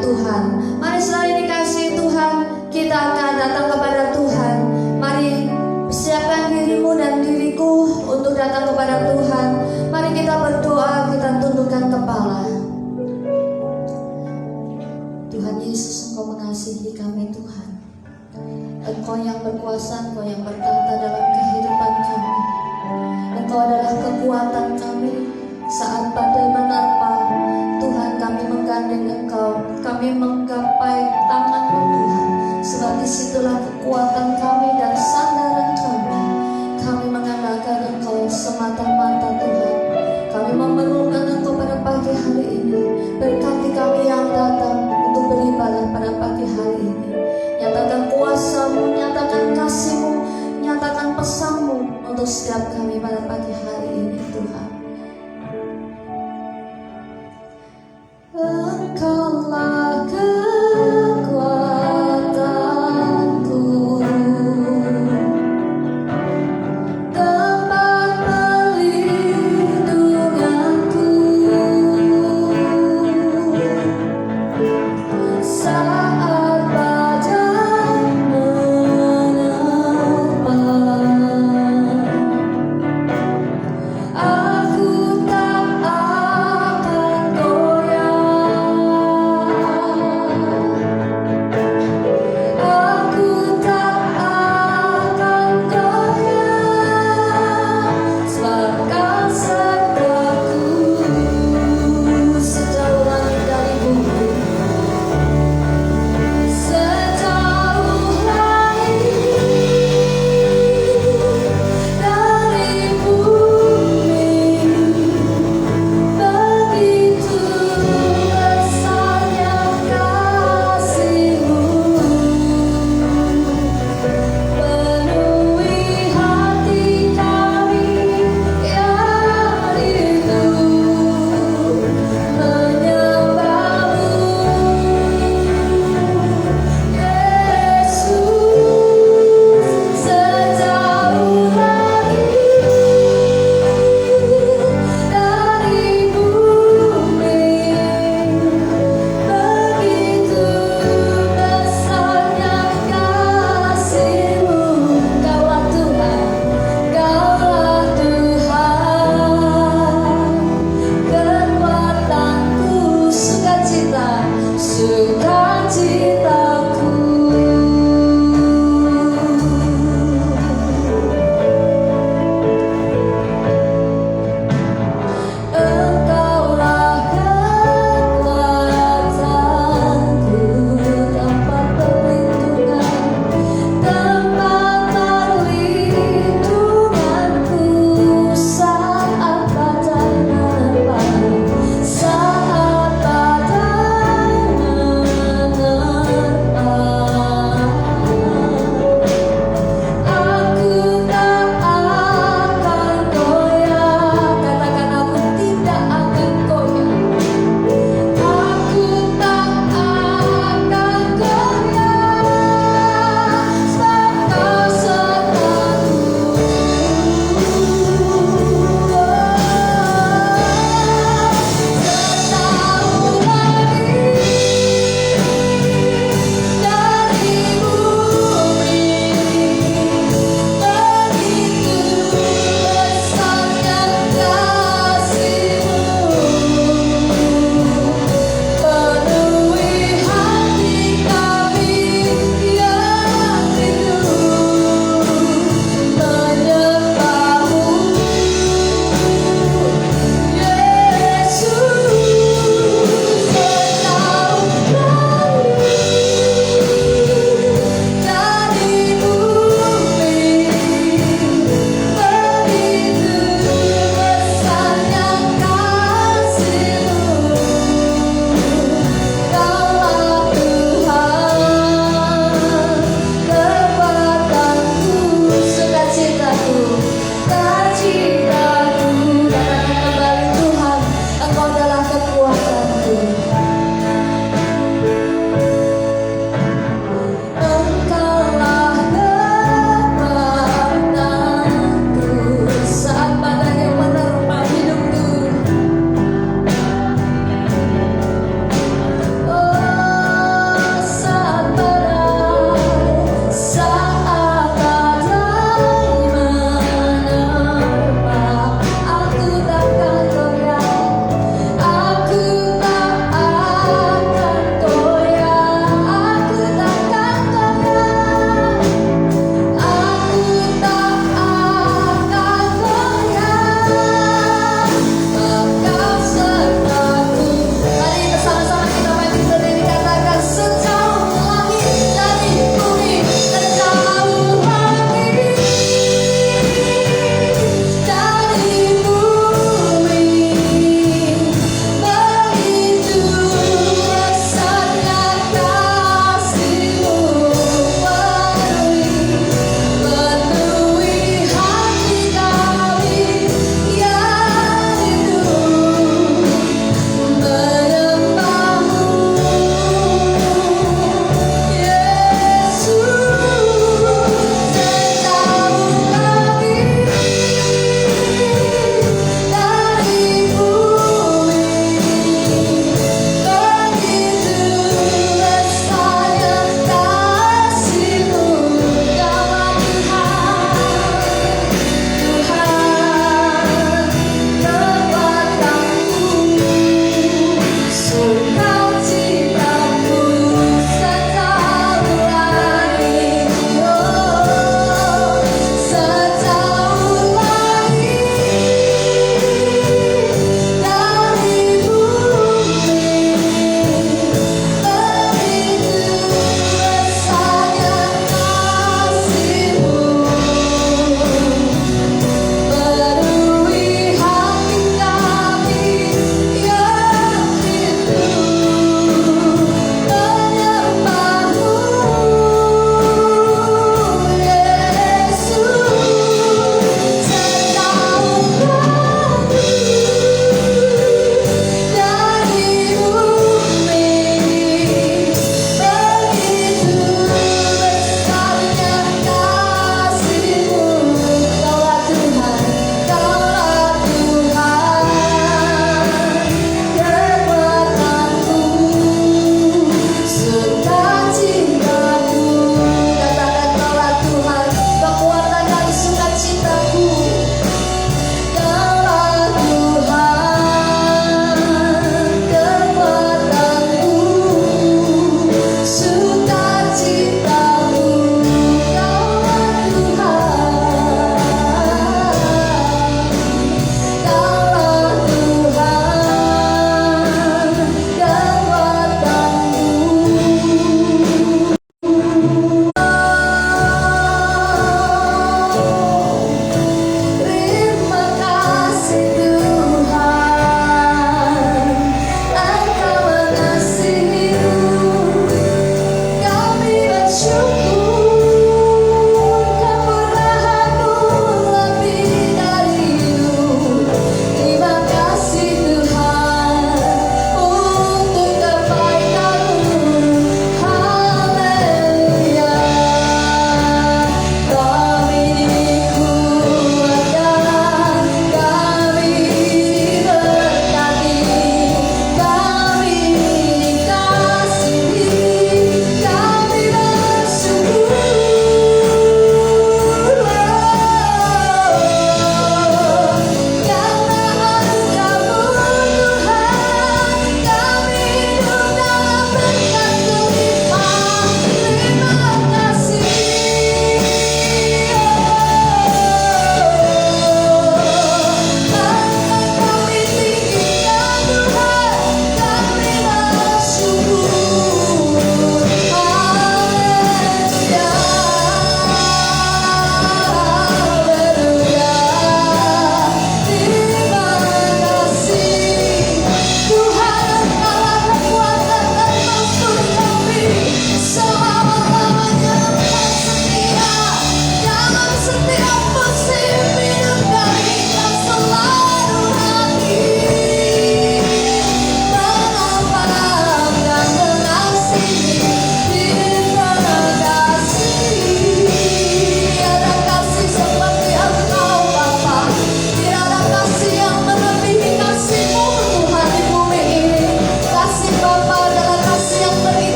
Tuhan. Mari selalu dikasihi Tuhan, kita akan datang kepada Tuhan. Mari siapkan dirimu dan diriku untuk datang kepada Tuhan. Mari kita berdoa, kita tundukkan kepala. Tuhan Yesus, Engkau mengasihi kami Tuhan. Engkau yang berkuasa, Engkau yang berkata dalam kehidupan kami. Engkau adalah kekuatan kami saat badai menerpa. Tuhan, kami menggandeng Engkau, kami menggapai tangan-Mu Tuhan. Sebab disitulah kekuatan kami dan sandaran kami. Kami mengandalkan Engkau semata-mata Tuhan. Kami memerlukan Engkau pada pagi hari ini. Berkati kami yang datang untuk beribadah pada pagi hari ini. Nyatakan kuasa-Mu, nyatakan kasih-Mu, nyatakan pesan-Mu untuk setiap kami pada pagi hari ini Tuhan. Engkaulah kekuatanku, tempat perlindunganku saat badai menerpa.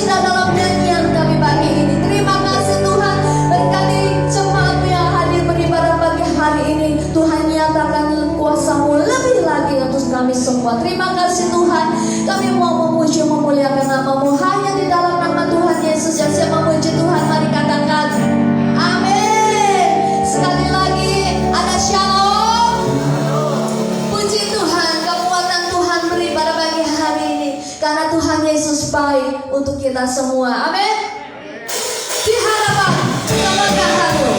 sukacita dalam nyanyian kami pagi ini. Terima kasih Tuhan, berkati jemaat-Mu yang hadir beribadah pagi hari ini. Tuhan nyatakan kuasa-Mu lebih lagi untuk kami semua. Terima kasih Tuhan, kami mau memuji memuliakan nama-Mu hanya di dalam nama Tuhan Yesus. Yang siap memuji Tuhan, mari katakan amin. Sekali lagi ada shalom. Puji Tuhan, kekuatan Tuhan beribadah pagi hari ini karena Tuhan Yesus baik untuk kita semua. Amin. Di hadapan kemegahan-Mu.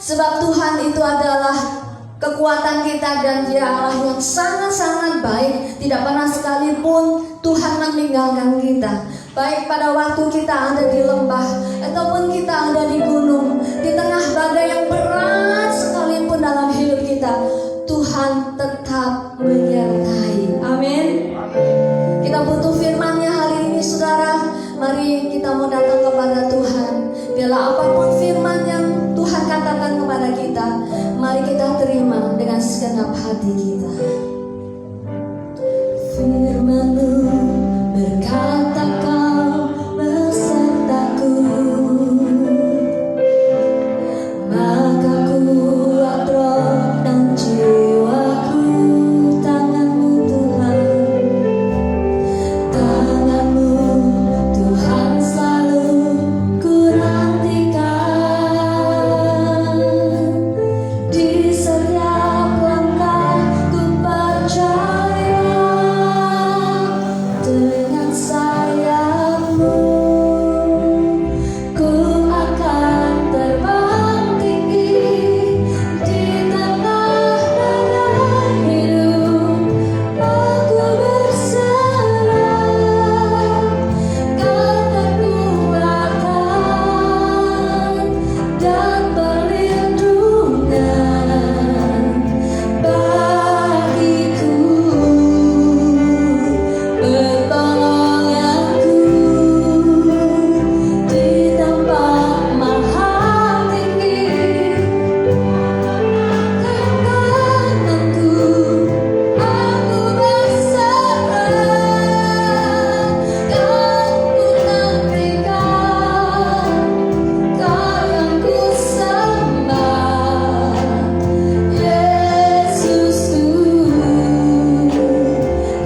Sebab Tuhan itu adalah kekuatan kita dan Dia Allah yang sangat-sangat baik. Tidak pernah sekalipun Tuhan meninggalkan kita. Baik pada waktu kita ada di lembah ataupun kita ada di gunung, di tengah badai yang berat sekalipun dalam hidup kita, Tuhan tetap menyertai. Amin. Kita butuh firman-Nya hari ini, saudara. Mari kita mau datang kepada Tuhan. Bila apapun firman yang Tuhan katakan kepada kita, mari kita terima dengan segenap hati kita. Firman-Mu berkata, Kau besertaku, maka kuat roh dan jiwaku. Tangan-Mu Tuhan, tangan-Mu Tuhan selalu ku nantikan. Di setiap langkah ku percaya, dengan sayap-Mu ku akan terbang tinggi di tengah badai hidup. Aku berserah karena kekuatan dan perlindungan bagiku, pertolonganku di tempat maha tinggi. Tanganku, aku berserah, kan ku nantikan. Kau yang ku sembah, Yesusku,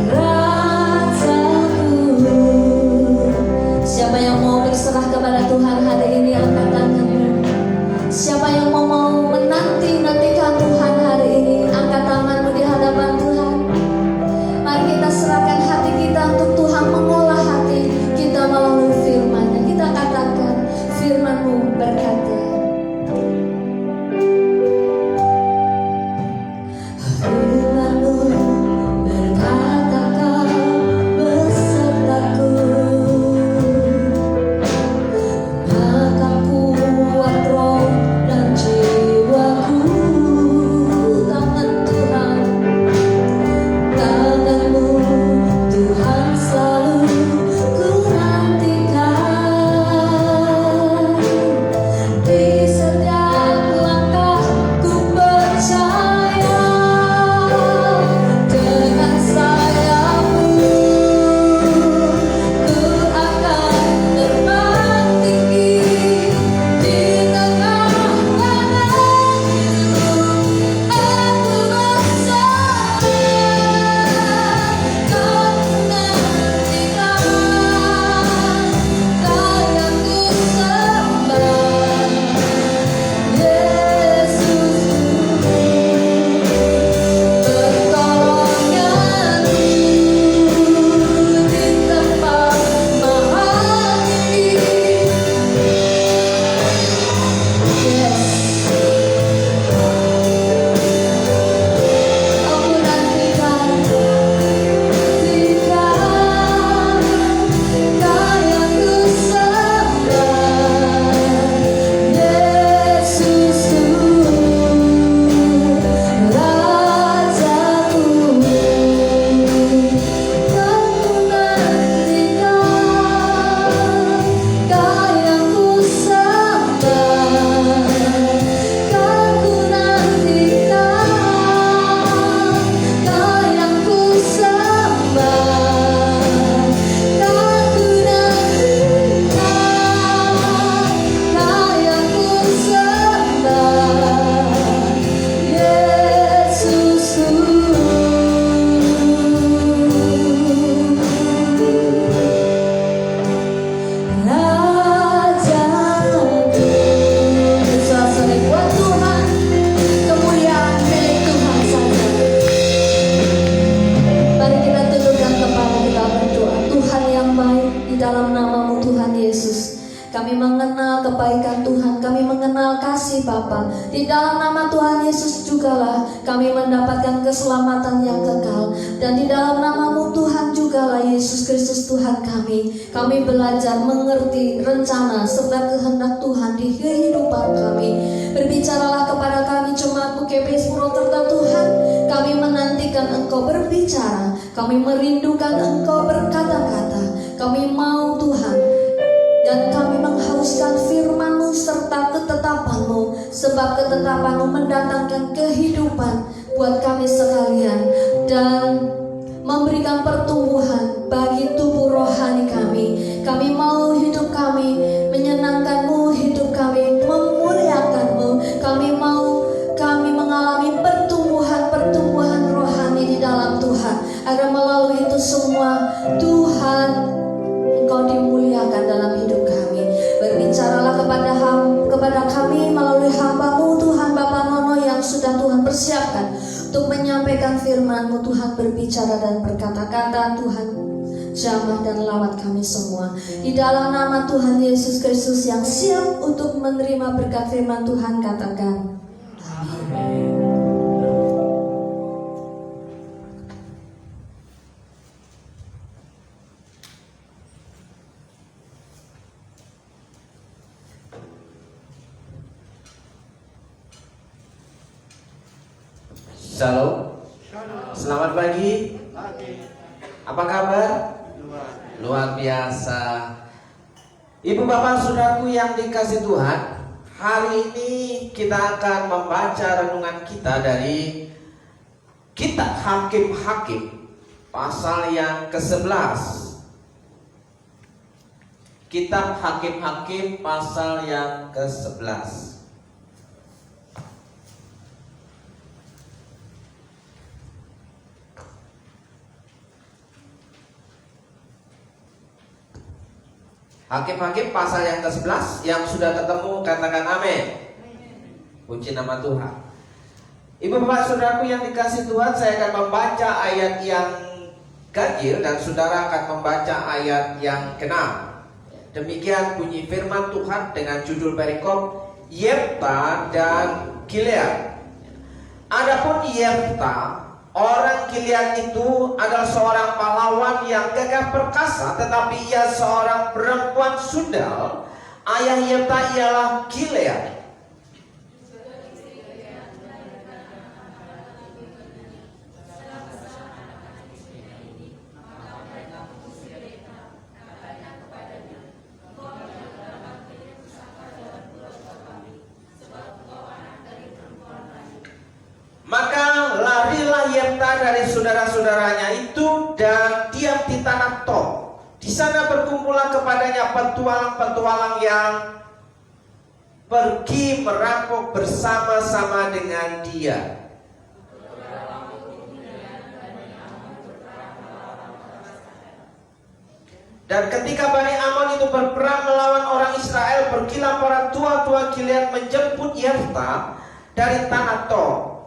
Rajaku. Siapa yang mau berserah kepada Tuhan hari ini, angkat tanganmu. Siapa yang mau menantikan Tuhan hari ini, angkat tanganmu di hadapan Tuhan. Mari kita serahkan hati kita untuk Tuhan mengolah hati kita melalui firman-Nya. Kita katakan, firman-Mu berkata, firman-Mu berkata, Kau besertaku, maka kuat roh dan jiwaku. Tangan Tuhan, tangan-Mu Tuhan selalu ku nantikan. Di setiap langkah ku percaya, dengan sayap-Mu ku akan terbang tinggi di tengah badai hidup. Aku berserah, Kau nantikan. Kau yang ku sembah, Yesusku, pertolonganku di tempat maha tinggi. Aku nantikan, Kau yang ku sembah, Yesusku, Rajaku. Kau nantikan, Kau yang ku sembah, Kau nantikan. Kau yang ku sembah, Kau nantikan. Kau yang ku sembah, Yesusku, Rajaku. Suasana buat Tuhan, kemuliaan milik Tuhan saja. Mari kita tundukkan kepala, kita berdoa. Tuhan yang baik, di dalam nama-Mu Tuhan Yesus, Kami mengenal kebaikan Tuhan, kami mengenal kasih Bapa. Di dalam nama Tuhan Yesus jugalah kami mendapatkan keselamatan yang kekal. Dan di dalam namamu Tuhan jugalah Yesus Kristus Tuhan kami. Kami belajar mengerti rencana serta kehendak Tuhan di kehidupan kami. Berbicaralah kepada kami jemaat UKP Purwokerto Tuhan. Kami menantikan Engkau berbicara. Kami merindukan Engkau berkata-kata. Kami mau Tuhan, dan kami menghauskan firman-Mu serta ketetapan-Mu, sebab ketetapan-Mu mendatangkan kehidupan buat kami sekalian dan memberikan pertumbuhan bagi tubuh rohani kami. Kami mau hidup kami menyenangkan-Mu, hidup kami memuliakan-Mu. Kami mengalami pertumbuhan rohani di dalam Tuhan, agar melalui itu semua Tuhan Engkau dimuliakan dalam hidup kami. Berbicaralah kepada kami melalui hamba-Mu Tuhan, Bapak Nono yang sudah Tuhan persiapkan untuk menyampaikan firman-Mu. Tuhan berbicara dan berkata-kata, Tuhan jamah dan lawat kami semua. Di dalam nama Tuhan Yesus Kristus yang siap untuk menerima berkat firman Tuhan, katakan amin. Shalom. Selamat pagi. Apa kabar? Luar biasa. Ibu bapak saudaraku yang dikasih Tuhan, hari ini kita akan membaca renungan kita dari Kitab Hakim-Hakim pasal yang ke-11. Kitab Hakim-Hakim pasal yang ke-11. Hakim-Hakim pasal yang ke-11. Yang sudah ketemu katakan amin. Puji nama Tuhan. Ibu bapak saudaraku yang dikasih Tuhan, saya akan membaca ayat yang ganjil dan saudara akan membaca ayat yang genap. Demikian bunyi firman Tuhan dengan judul perikop Yefta dan Gilead. Adapun Yefta, orang Gilead itu adalah seorang pahlawan yang gagah perkasa, tetapi ia seorang perempuan sundal. Ayah Yefta ialah Gilead. Maka larilah Yefta dari saudara-saudaranya itu dan diam di tanah Tob. Di sana berkumpullah kepadanya petualang-petualang yang pergi merampok bersama-sama dengan dia. Dan ketika Bani Ammon itu berperang melawan orang Israel, pergilah para tua-tua Gilead menjemput Yefta dari tanah Tob.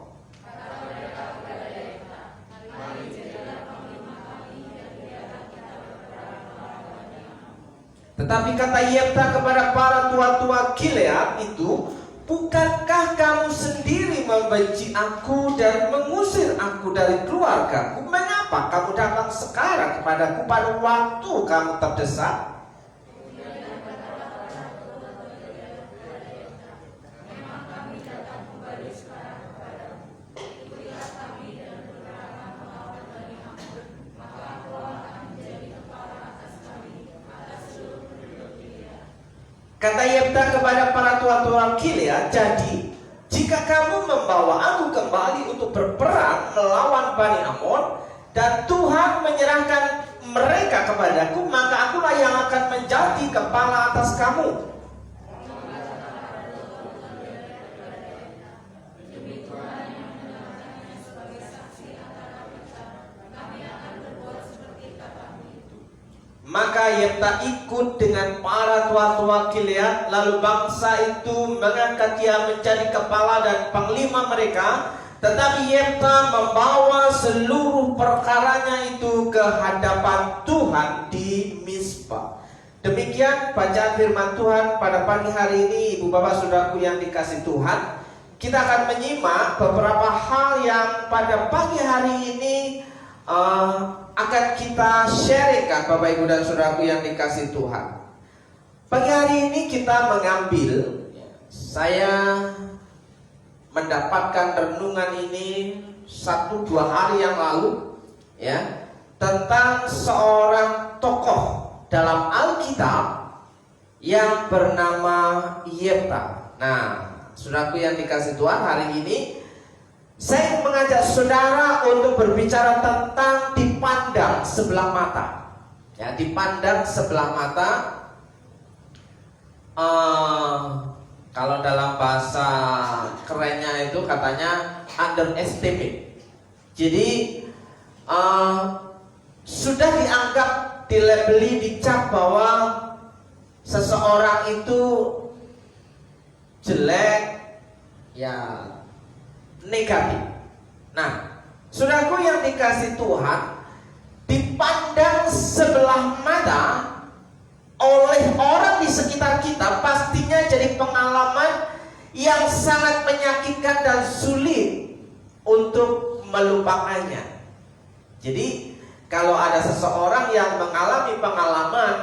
Tetapi kata Yefta kepada para tua-tua Gilead itu, bukankah kamu sendiri membenci aku dan mengusir aku dari keluargaku? Mengapa kamu datang sekarang kepadaku pada waktu kamu terdesak? Kata Yefta kepada para tua-tua Gilead, jadi jika kamu membawa aku kembali untuk berperang melawan Bani Ammon dan Tuhan menyerahkan mereka kepadaku, maka akulah yang akan menjadi kepala atas kamu. Maka Yefta ikut dengan para tua-tua Gilead. Lalu bangsa itu mengangkat dia menjadi kepala dan panglima mereka. Tetapi Yefta membawa seluruh perkaranya itu ke hadapan Tuhan di Mizpah. Demikian bacaan firman Tuhan pada pagi hari ini, Ibu Bapak Saudaraku yang dikasihi Tuhan. Kita akan menyimak beberapa hal yang pada pagi hari ini akan kita sharingkan, Bapak Ibu dan Saudaraku yang dikasihi Tuhan. Pagi hari ini kita mengambil, saya mendapatkan renungan ini 1-2 hari yang lalu, ya, tentang seorang tokoh dalam Alkitab yang bernama Yefta. Nah, saudaraku yang dikasihi Tuhan, hari ini saya mengajak saudara untuk berbicara tentang dipandang sebelah mata. Ya, dipandang sebelah mata. Kalau dalam bahasa kerennya itu katanya underestimate. Jadi sudah dianggap, dilabeli, dicap bahwa seseorang itu jelek, ya negatif. Nah, saudaraku yang dikasihi Tuhan, dipandang sebelah mata oleh orang di sekitar kita pastinya jadi pengalaman yang sangat menyakitkan dan sulit untuk melupakannya. Jadi kalau ada seseorang yang mengalami pengalaman,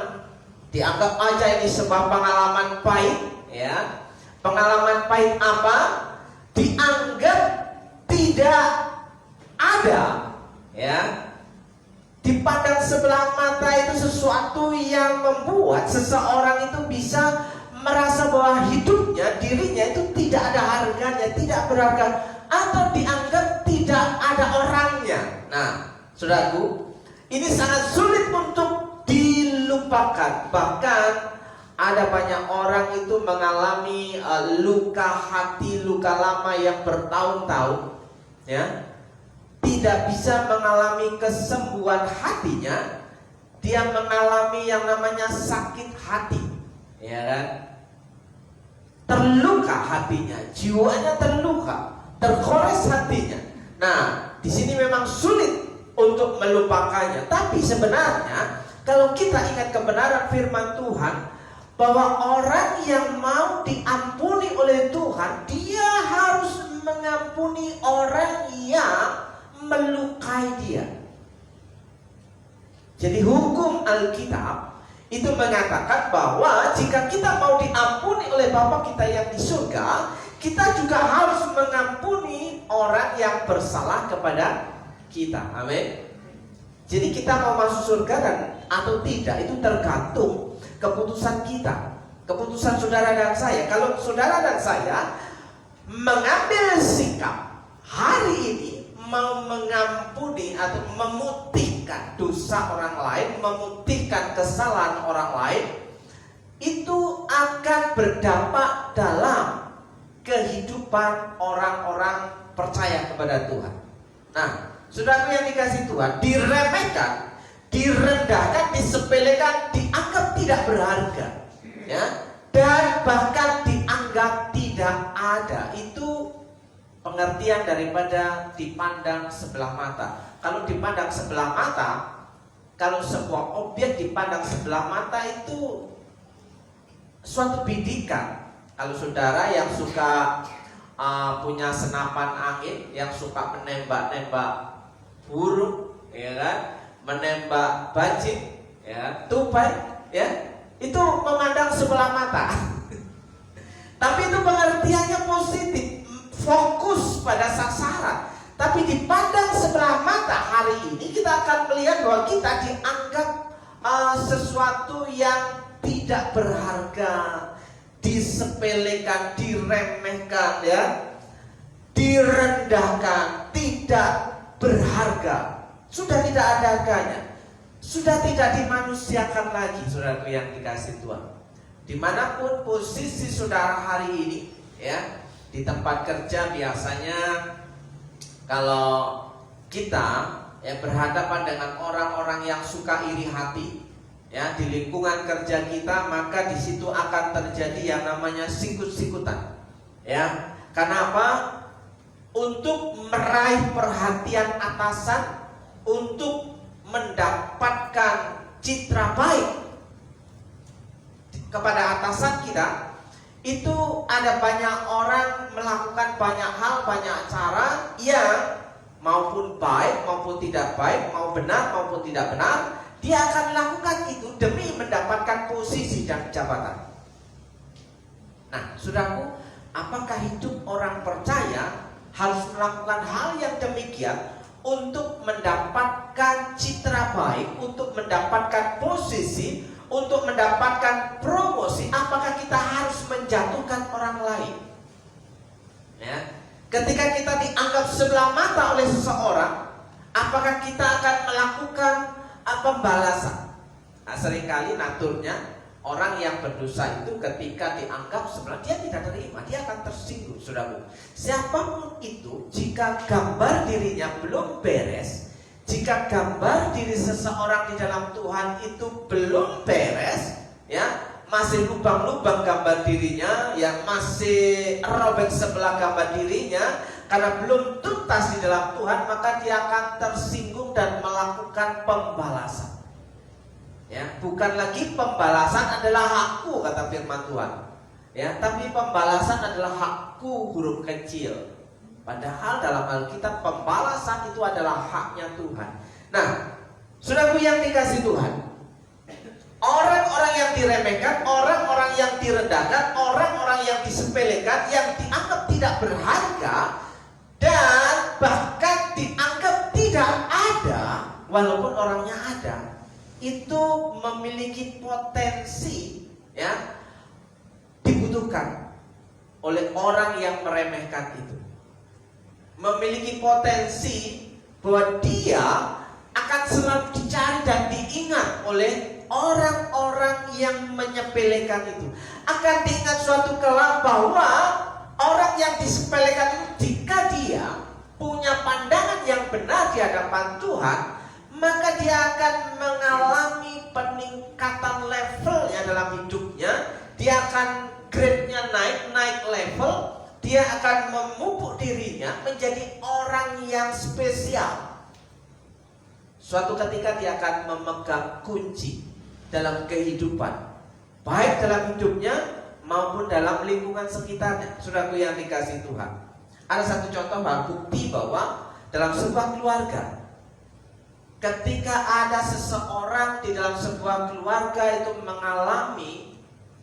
dianggap aja ini sebuah pengalaman pahit, ya. Pengalaman pahit apa? Dianggap tidak ada, ya. Dipandang sebelah mata itu sesuatu yang membuat seseorang itu bisa merasa bahwa hidupnya, dirinya itu tidak ada harganya, tidak berharga, atau dianggap tidak ada orangnya. Nah, saudaraku, ini sangat sulit untuk dilupakan. Bahkan ada banyak orang itu mengalami luka hati, luka lama yang bertahun-tahun, ya. Tidak bisa mengalami kesembuhan hatinya, dia mengalami yang namanya sakit hati, ya kan? Terluka hatinya, jiwanya terluka, tergores hatinya. Nah, di sini memang sulit untuk melupakannya. Tapi sebenarnya kalau kita ingat kebenaran firman Tuhan, bahwa orang yang mau diampuni oleh Tuhan, dia harus mengampuni orang yang melukai dia. Jadi hukum Alkitab itu mengatakan bahwa jika kita mau diampuni oleh Bapa kita yang di surga, kita juga harus mengampuni orang yang bersalah kepada kita. Amin. Jadi kita mau masuk surga dan atau tidak itu tergantung keputusan kita, keputusan saudara dan saya. Kalau saudara dan saya mengambil sikap hari ini mau mengampuni atau memutihkan dosa orang lain, memutihkan kesalahan orang lain, itu akan berdampak dalam kehidupan orang-orang percaya kepada Tuhan. Nah, saudaraku yang dikasihi Tuhan, diremehkan, direndahkan, disepelekan, dianggap tidak berharga, ya, dan bahkan dianggap tidak ada. Itu pengertian daripada dipandang sebelah mata. Kalau dipandang sebelah mata, kalau sebuah objek dipandang sebelah mata itu suatu bidikan. Kalau saudara yang suka punya senapan angin, yang suka menembak-nembak burung, ya kan, menembak bajing, ya, tupai, ya, itu memandang sebelah mata. Tapi itu pengertiannya positif, fokus pada sasaran. Tapi dipandang sebelah mata hari ini kita akan melihat bahwa kita dianggap sesuatu yang tidak berharga, disepelekan, diremehkan, ya, direndahkan, tidak berharga, sudah tidak ada harganya, sudah tidak dimanusiakan lagi. Saudaraku yang dikasihi Tuhan, dimanapun posisi saudara hari ini, ya, di tempat kerja biasanya kalau kita ya berhadapan dengan orang-orang yang suka iri hati, ya, di lingkungan kerja kita, maka di situ akan terjadi yang namanya sikut-sikutan, ya. Karena apa? Untuk meraih perhatian atasan, untuk mendapatkan citra baik, kepada atasan kita, itu ada banyak orang melakukan banyak hal, banyak cara yang maupun baik maupun tidak baik, mau benar maupun tidak benar, dia akan lakukan itu demi mendapatkan posisi dan jabatan. Nah, saudaraku, apakah hidup orang percaya harus melakukan hal yang demikian untuk mendapatkan citra baik, untuk mendapatkan posisi, untuk mendapatkan promosi? Apakah kita harus menjatuhkan orang lain? Ya. Ketika kita dianggap sebelah mata oleh seseorang, apakah kita akan melakukan pembalasan? Nah, seringkali naturnya orang yang berdosa itu ketika dianggap sebelah, dia tidak terima, dia akan tersinggung, saudaraku. Siapapun itu, jika gambar dirinya belum beres, jika gambar diri seseorang di dalam Tuhan itu belum beres, ya, masih lubang-lubang gambar dirinya, yang masih robek sebelah gambar dirinya, karena belum tuntas di dalam Tuhan, maka dia akan tersinggung dan melakukan pembalasan. Ya, bukan lagi pembalasan adalah hakku, kata firman Tuhan. Ya, tapi pembalasan adalah hakku huruf kecil. Padahal dalam Alkitab pembalasan itu adalah haknya Tuhan. Nah, saudaraku yang dikasih Tuhan, orang-orang yang diremehkan, orang-orang yang direndahkan, orang-orang yang disepelekan, yang dianggap tidak berharga, dan bahkan dianggap tidak ada, walaupun orangnya ada, itu memiliki potensi, ya, dibutuhkan oleh orang yang meremehkan itu. Memiliki potensi bahwa dia akan selalu dicari dan diingat oleh orang-orang yang menyepelekan itu. Akan diingat suatu kelak bahwa orang yang disepelekan itu, jika dia punya pandangan yang benar di hadapan Tuhan, maka dia akan mengalami peningkatan levelnya dalam hidupnya. Dia akan grade-nya naik level. Dia akan memupuk dirinya menjadi orang yang spesial. Suatu ketika dia akan memegang kunci dalam kehidupan, baik dalam hidupnya maupun dalam lingkungan sekitarnya. Saudaraku yang dikasihi Tuhan, ada satu contoh bukti bahwa dalam sebuah keluarga, ketika ada seseorang di dalam sebuah keluarga itu mengalami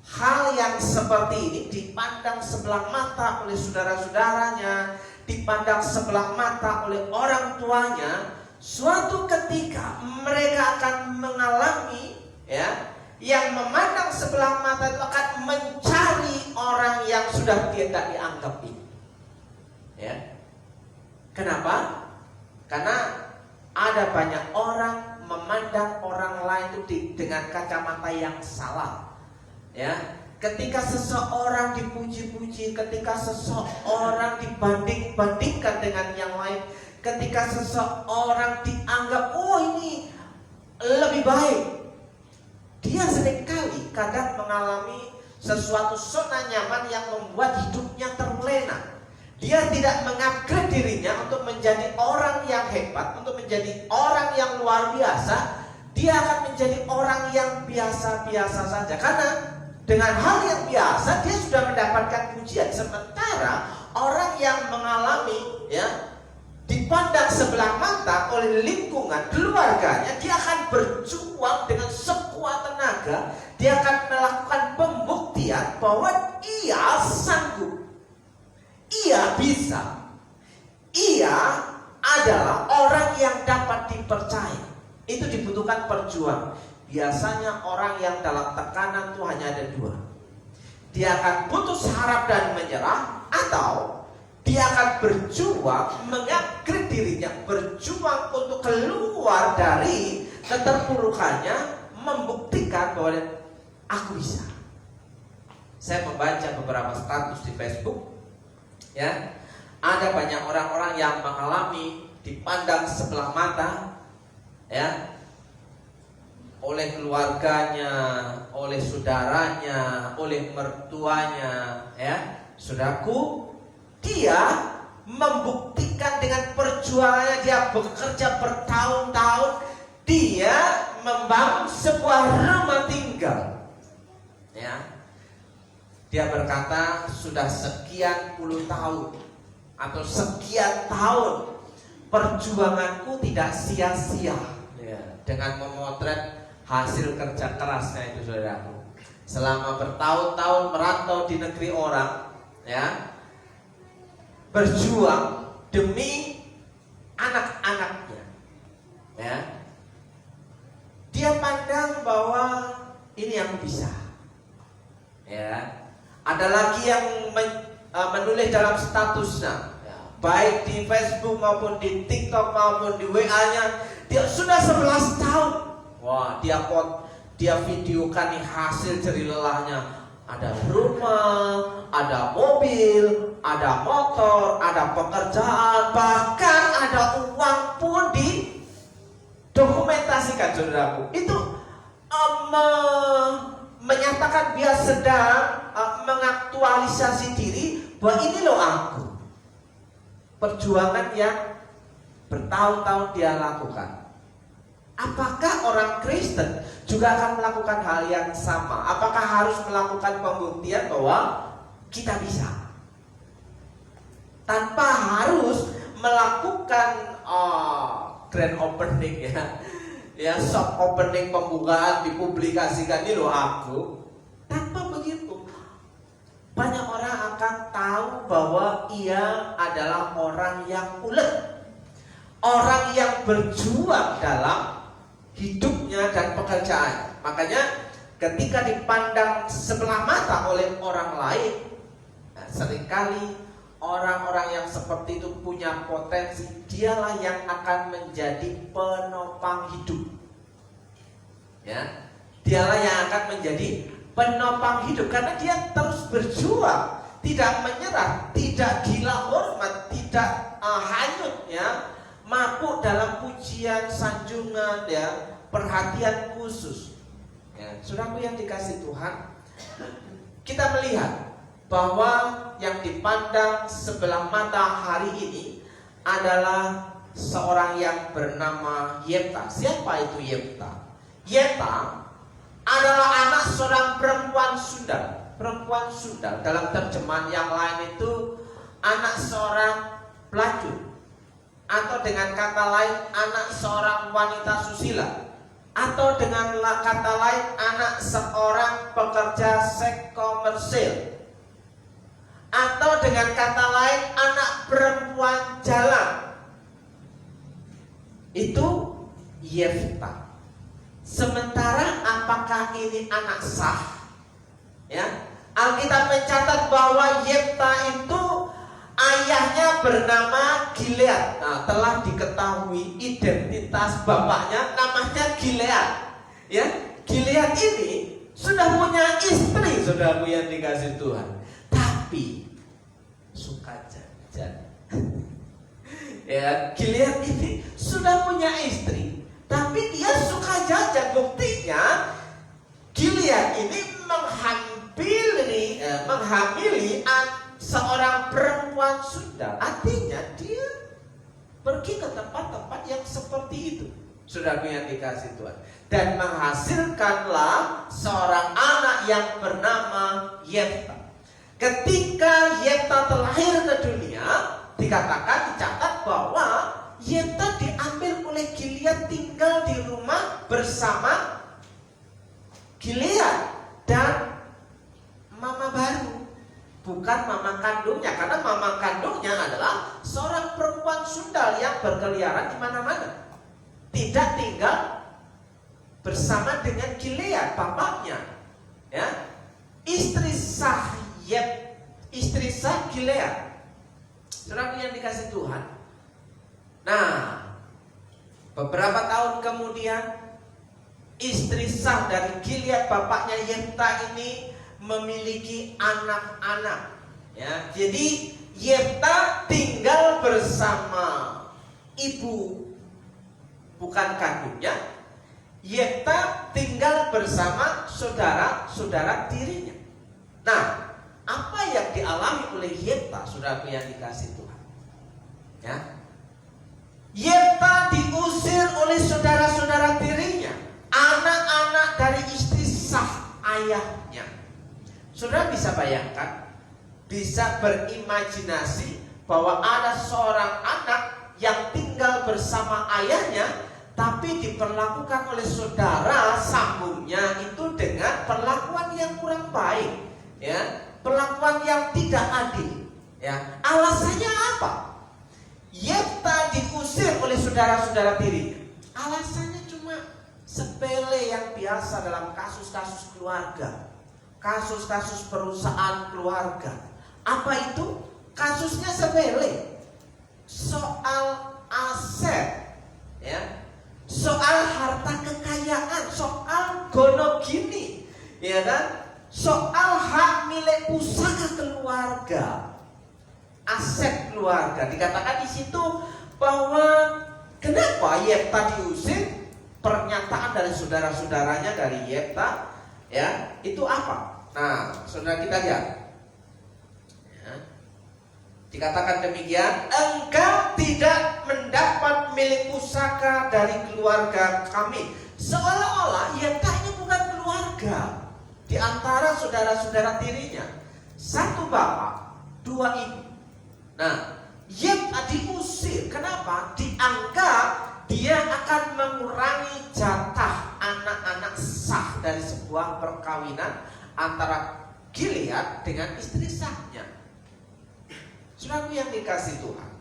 hal yang seperti ini, dipandang sebelah mata oleh saudara-saudaranya, dipandang sebelah mata oleh orang tuanya, suatu ketika mereka akan mengalami, ya, yang memandang sebelah mata itu akan mencari orang yang sudah tidak dianggap ini. Ya. Kenapa? Karena ada banyak orang memandang orang lain itu dengan kacamata yang salah. Ya, ketika seseorang dipuji-puji, ketika seseorang dibanding-bandingkan dengan yang lain, ketika seseorang dianggap, oh ini lebih baik, dia seringkali kadang mengalami sesuatu zona nyaman yang membuat hidupnya terlena. Dia tidak mengupgrade dirinya untuk menjadi orang yang hebat, untuk menjadi orang yang luar biasa. Dia akan menjadi orang yang biasa-biasa saja, karena dengan hal yang biasa dia sudah mendapatkan pujian. Sementara orang yang mengalami, ya, dipandang sebelah mata oleh lingkungan keluarganya, dia akan berjuang dengan sekuat tenaga. Dia akan melakukan pembuktian bahwa ia sanggup, ia bisa, ia adalah orang yang dapat dipercaya. Itu dibutuhkan perjuangan. Biasanya orang yang dalam tekanan itu hanya ada dua. Dia akan putus harap dan menyerah, atau dia akan berjuang, mengupgrade dirinya, berjuang untuk keluar dari keterpurukannya, membuktikan bahwa aku bisa. Saya membaca beberapa status di Facebook, ya, ada banyak orang-orang yang mengalami dipandang sebelah mata, ya, oleh keluarganya, oleh saudaranya, oleh mertuanya, ya. Saudaraku, dia membuktikan dengan perjuangannya, dia bekerja bertahun-tahun, dia membangun sebuah rumah tinggal, Ya. Dia berkata, sudah sekian puluh tahun atau sekian tahun perjuanganku tidak sia-sia, ya, dengan memotret hasil kerja kerasnya itu, saudaraku. Selama bertahun-tahun merantau di negeri orang, ya, berjuang demi anak-anaknya, ya. Dia pandang bahwa ini yang bisa, ya. Ada lagi yang menulis dalam statusnya, ya, baik di Facebook maupun di TikTok maupun di WA-nya, dia sudah 11 tahun. Wah, dia videokan nih hasil jerih lelahnya. Ada rumah, ada mobil, ada motor, ada pekerjaan, bahkan ada uang pun didokumentasikan, saudaraku. Itu menyatakan dia sedang mengaktualisasi diri bahwa ini loh aku. Perjuangan yang bertahun-tahun dia lakukan. Apakah orang Kristen juga akan melakukan hal yang sama? Apakah harus melakukan pembuktian bahwa kita bisa, tanpa harus melakukan grand opening, ya, soft opening, pembukaan, dipublikasikan, ini loh aku. Tanpa begitu, banyak orang akan tahu bahwa ia adalah orang yang ulet, orang yang berjuang dalam hidupnya dan pekerjaan. Makanya ketika dipandang sebelah mata oleh orang lain, seringkali orang-orang yang seperti itu punya potensi, dialah yang akan menjadi penopang hidup, ya. Dialah yang akan menjadi penopang hidup karena dia terus berjuang, tidak menyerah, tidak gila hormat, tidak hanyut, ya, mabuk dalam pujian, sanjungan, ya, perhatian khusus, ya. Saudaraku yang dikasih Tuhan, kita melihat bahwa yang dipandang sebelah mata hari ini adalah seorang yang bernama Yefta. Siapa itu Yefta? Yefta adalah anak seorang perempuan sundal. Perempuan sundal dalam terjemahan yang lain itu anak seorang pelacur, atau dengan kata lain anak seorang wanita susila, atau dengan kata lain anak seorang pekerja seks komersil, atau dengan kata lain anak perempuan jalan. Itu Yefta. Sementara apakah ini anak sah? Ya, Alkitab mencatat bahwa Yefta itu ayahnya bernama Gilead. Nah, telah diketahui identitas bapaknya, namanya Gilead. Ya, Gilead ini sudah punya istri, saudaraku yang dikasih Tuhan. Tapi suka jajan. Ya, Gilead ini sudah punya istri, tapi dia suka jajan. Buktinya Gilead ini menghamili seorang perempuan sundal. Artinya dia pergi ke tempat-tempat yang seperti itu, saudaraku yang dikasih Tuhan, dan menghasilkanlah seorang anak yang bernama Yefta. Ketika Yefta terlahir ke dunia, dicatat bahwa Yefta diambil oleh Gilead, tinggal di rumah bersama Gilead dan mama baru, bukan mama kandungnya, karena mama kandungnya adalah seorang perempuan sundal yang berkeliaran di mana-mana, tidak tinggal bersama dengan Gilead bapaknya, ya. Istri sah Gilead, saudara yang dikasih Tuhan. Nah, beberapa tahun kemudian istri sah dari Gilead, bapaknya Yefta ini memiliki anak-anak, ya. Jadi Yefta tinggal bersama ibu, bukan kandungnya. Yefta tinggal bersama saudara-saudara tirinya. Nah, apa yang dialami oleh Yefta, saudaraku yang dikasih Tuhan, ya? Yefta diusir oleh saudara-saudara tirinya, anak-anak dari istri sah ayahnya. Saudara bisa bayangkan, bisa berimajinasi bahwa ada seorang anak yang tinggal bersama ayahnya, tapi diperlakukan oleh saudara sambungnya itu dengan perlakuan yang kurang baik, ya, perlakuan yang tidak adil, ya. Alasannya apa? Yefta diusir oleh saudara-saudara tirinya. Alasannya cuma sepele yang biasa dalam kasus-kasus keluarga, kasus-kasus perusahaan keluarga. Apa itu? Kasusnya sepele, soal aset, ya, soal harta kekayaan, soal gono gini, ya kan? Soal hak milik usaha keluarga, aset keluarga. Dikatakan di situ bahwa kenapa Yefta diusir? Pernyataan dari saudara-saudaranya dari Yefta, ya, itu apa? Nah, saudara kita lihat. Dikatakan demikian, engkau tidak mendapat milik pusaka dari keluarga kami. Seolah-olah Yefta ini bukan keluarga di antara saudara-saudara tirinya. Satu bapak, dua ibu. Nah, Yefta diusir. Kenapa? Dianggap dia akan mengurangi jatah anak-anak sah dari sebuah perkawinan antara Gilead dengan istri sahnya. Saudaraku yang dikasih Tuhan,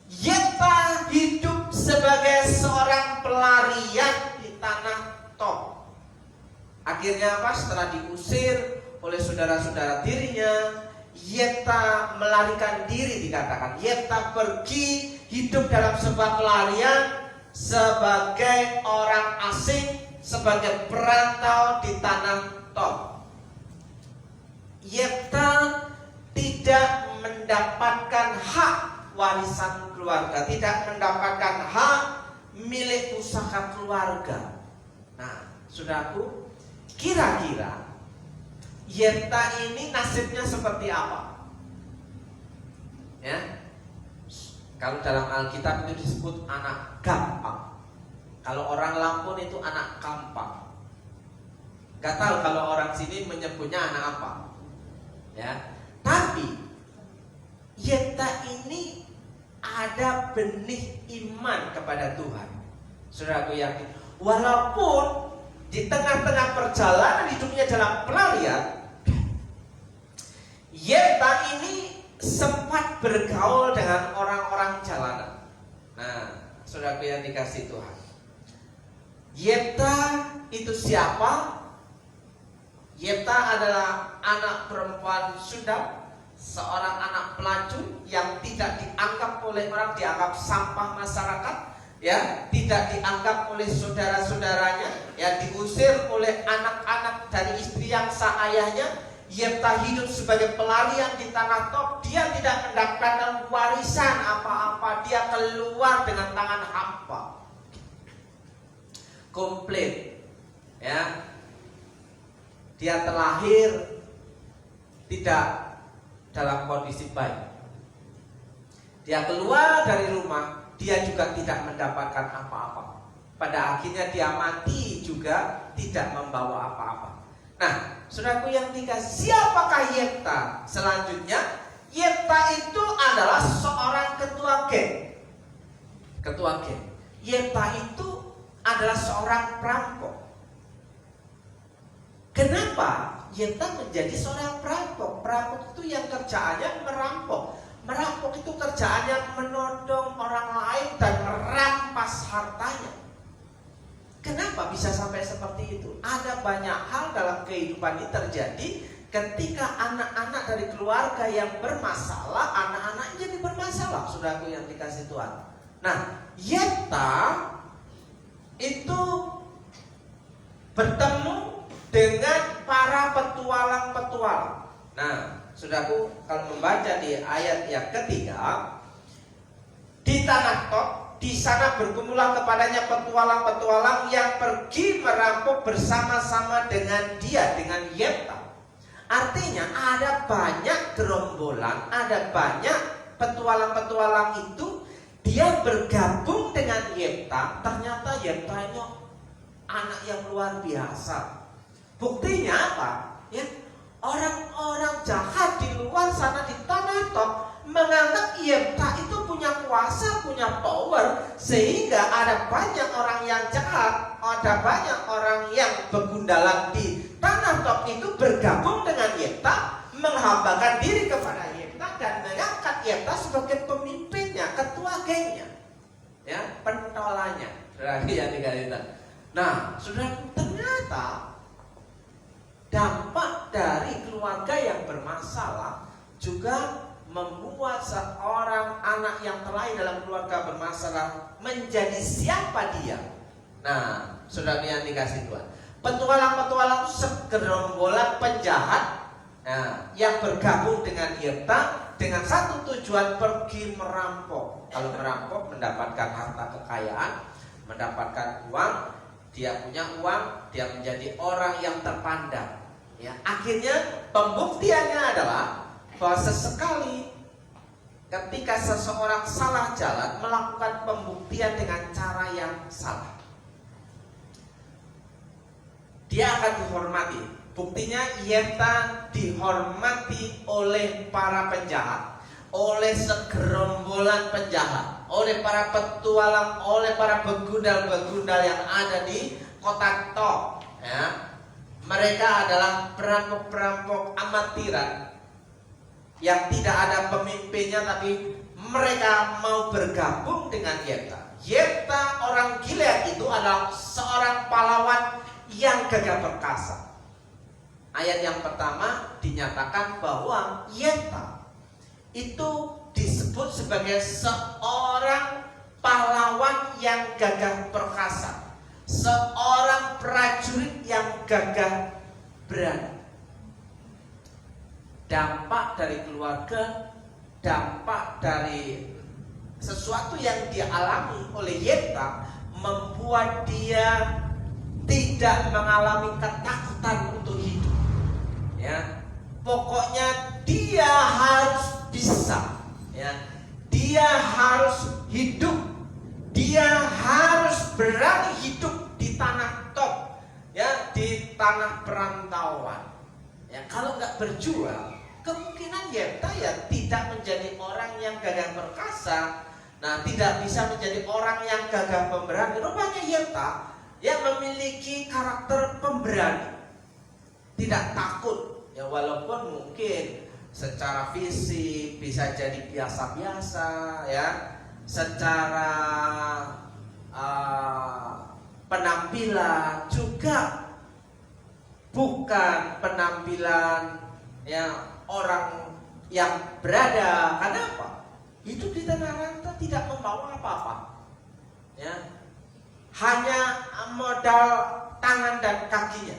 Yefta hidup sebagai seorang pelarian di tanah Tob. Akhirnya apa? Setelah diusir oleh saudara-saudara tirinya, Yefta melarikan diri. Dikatakan Yefta pergi hidup dalam sebuah pelarian sebagai orang asing, sebagai perantau di tanah Tob. Yefta tidak mendapatkan hak warisan keluarga, tidak mendapatkan hak milik pusaka keluarga. Nah, saudaraku, kira-kira Yefta ini nasibnya seperti apa? Ya, kalau dalam Alkitab itu disebut anak gampang. Kalau orang Lampung itu anak kampang. Gak tahu kalau orang sini menyebutnya anak apa. Ya. Tapi Yefta ini ada benih iman kepada Tuhan. Saudaraku yakin, walaupun di tengah-tengah perjalanan hidupnya dalam pelarian, Yefta ini sempat bergaul dengan orang-orang jalanan. Nah, saudaraku yang dikasih Tuhan, Yefta itu siapa? Yefta adalah anak perempuan Sundam, seorang anak pelacur yang tidak dianggap oleh orang, dianggap sampah masyarakat, ya, tidak dianggap oleh saudara-saudaranya, ya, diusir oleh anak-anak dari istri yang sah ayahnya. Yefta hidup sebagai pelarian di tanah Tob. Dia tidak mendapatkan warisan apa-apa. Dia keluar dengan tangan hampa, komplit, ya. Dia terlahir tidak dalam kondisi baik. Dia keluar dari rumah, dia juga tidak mendapatkan apa-apa. Pada akhirnya dia mati juga tidak membawa apa-apa. Nah, saudaraku yang dikasih, siapakah Yefta? Selanjutnya, Yefta itu adalah seorang ketua geng. Ketua geng. Yefta itu adalah seorang perampok. Kenapa Yefta menjadi seorang perampok? Perampok itu yang kerjaannya merampok. Merampok itu kerjaannya menodong orang lain dan merampas hartanya. Kenapa bisa sampai seperti itu? Ada banyak hal dalam kehidupan ini terjadi ketika anak-anak dari keluarga yang bermasalah, anak-anak jadi bermasalah, saudaraku yang dikasih Tuhan. Nah, Yefta itu bertemu dengan para petualang-petualang. Nah, saudaraku, kalau membaca di ayat yang ketiga, di tanah Tob, di sana berkumpullah kepadanya petualang-petualang yang pergi merampok bersama-sama dengan dia, dengan Yefta. Artinya ada banyak gerombolan, ada banyak petualang-petualang itu, dia bergabung dengan Yefta. Ternyata Yefta ini anak yang luar biasa. Buktinya apa? Ya, orang-orang jahat di luar sana di tanah Tob menganggap Yefta itu punya kuasa, punya power, sehingga ada banyak orang yang jahat, ada banyak orang yang begundalan di tanah Tob itu bergabung dengan Yefta, menghambakan diri kepada Yefta dan mengangkat Yefta sebagai pemimpinnya, ketua gengnya, ya, pentolanya. Nah, saudara, ternyata dampak dari keluarga yang bermasalah juga membuat seorang anak yang terlahir dalam keluarga bermasalah menjadi siapa dia. Nah, saudara yang dikasih Tuhan, petualang-petualang itu segerombolan penjahat, nah, yang bergabung dengan Yefta dengan satu tujuan, pergi merampok. Kalau merampok mendapatkan harta kekayaan, mendapatkan uang, dia punya uang, dia menjadi orang yang terpandang. Ya, akhirnya pembuktiannya adalah bahwa sesekali ketika seseorang salah jalan, melakukan pembuktian dengan cara yang salah, dia akan dihormati. Buktinya Yefta dihormati oleh para penjahat, oleh segerombolan penjahat, oleh para petualang, oleh para begundal-begundal yang ada di kota Tob. Ya. Mereka adalah perampok-perampok amatiran yang tidak ada pemimpinnya, tapi mereka mau bergabung dengan Yefta. Yefta orang Gilead itu adalah seorang pahlawan yang gagah perkasa. Ayat yang pertama dinyatakan bahwa Yefta itu disebut sebagai seorang pahlawan yang gagah perkasa, seorang prajurit yang gagah berani. Dampak dari keluarga, dampak dari sesuatu yang dia alami oleh Yefta membuat dia tidak mengalami ketakutan untuk hidup. Ya, pokoknya dia harus bisa. Ya, dia harus hidup. Dia harus berani hidup di tanah Tob, ya, di tanah perantauan. Ya, kalau nggak berjuang, kemungkinan Yefta ya tidak menjadi orang yang gagah perkasa. Nah, tidak bisa menjadi orang yang gagah pemberani. Rupanya Yefta yang memiliki karakter pemberani, tidak takut. Ya, walaupun mungkin secara fisik bisa jadi biasa-biasa, ya, secara penampilan juga bukan penampilan ya orang yang berada. Kenapa? Hidup di tanah rantau tidak membawa apa-apa, ya, hanya modal tangan dan kakinya.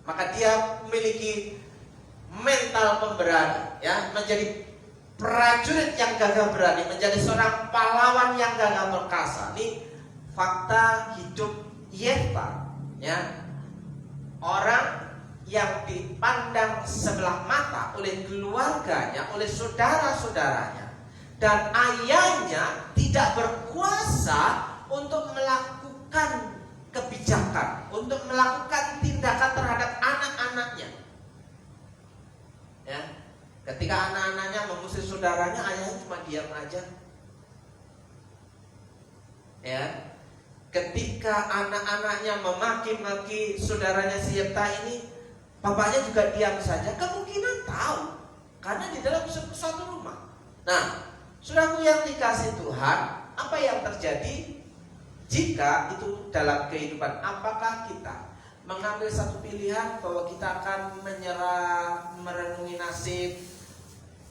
Maka dia memiliki mental pemberani, ya, menjadi prajurit yang gagah berani, menjadi seorang pahlawan yang gagah perkasa. Ini fakta hidup Yefta, ya, orang yang dipandang sebelah mata oleh keluarganya, oleh saudara-saudaranya, dan ayahnya tidak berkuasa untuk melakukan kebijakan, untuk melakukan tindakan terhadap anak-anaknya. Ya, ketika anak-anaknya mengusir saudaranya, ayahnya cuma diam aja. Ya, ketika anak-anaknya memaki-maki saudaranya si Yefta ini, bapaknya juga diam saja. Kemungkinan tahu, karena di dalam satu rumah. Nah, saudaraku yang dikasih Tuhan, apa yang terjadi jika itu dalam kehidupan? Apakah kita mengambil satu pilihan bahwa kita akan menyerah, merenungi nasib,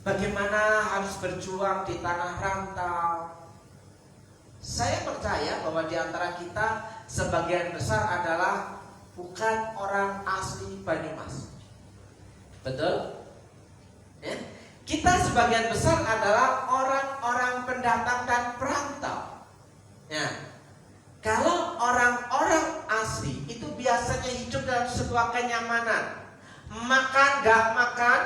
bagaimana harus berjuang di tanah rantau? Saya percaya bahwa di antara kita sebagian besar adalah bukan orang asli Banyumas. Betul? Ya? Kita sebagian besar adalah orang-orang pendatang dan perantau. Ya. Kalau orang-orang asli itu biasanya hidup dalam sebuah kenyamanan, makan gak makan,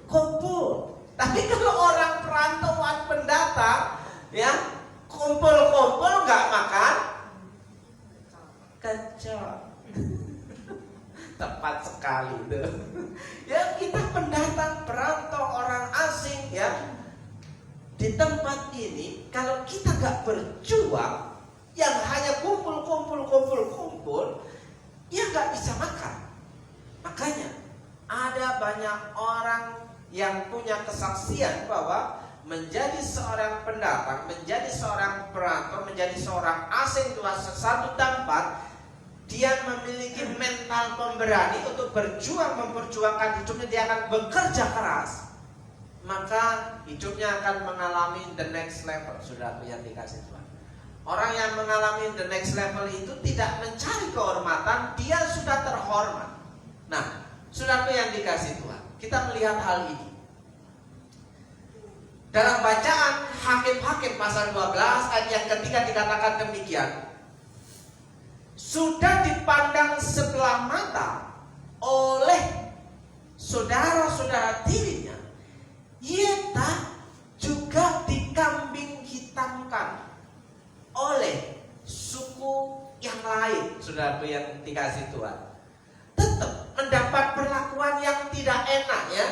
kumpul. Tapi kalau orang perantauan pendatang, ya, kumpul-kumpul gak makan, kecil. sekali tuh. Ya, kita pendatang, perantau, orang asing ya. Di tempat ini kalau kita gak berjuang, yang hanya kumpul, ya gak bisa makan. Makanya ada banyak orang yang punya kesaksian bahwa menjadi seorang pendatang, menjadi seorang perantau, menjadi seorang asing di satu tempat, dia memiliki mental pemberani untuk berjuang, memperjuangkan hidupnya. Dia akan bekerja keras, maka hidupnya akan mengalami the next level. Sudah yang dikasih Tuhan. Orang yang mengalami the next level itu tidak mencari kehormatan, dia sudah terhormat. Nah, saudaraku yang dikasih Tuhan, kita melihat hal ini dalam bacaan Hakim-Hakim pasal 12 ayat yang ketiga dikatakan demikian. Sudah dipandang sebelah mata oleh saudara-saudara dirinya, Yefta juga dikambing hitamkan oleh suku yang lain. Saudaraku yang dikasih Tuhan, tetap mendapat perlakuan yang tidak enak ya.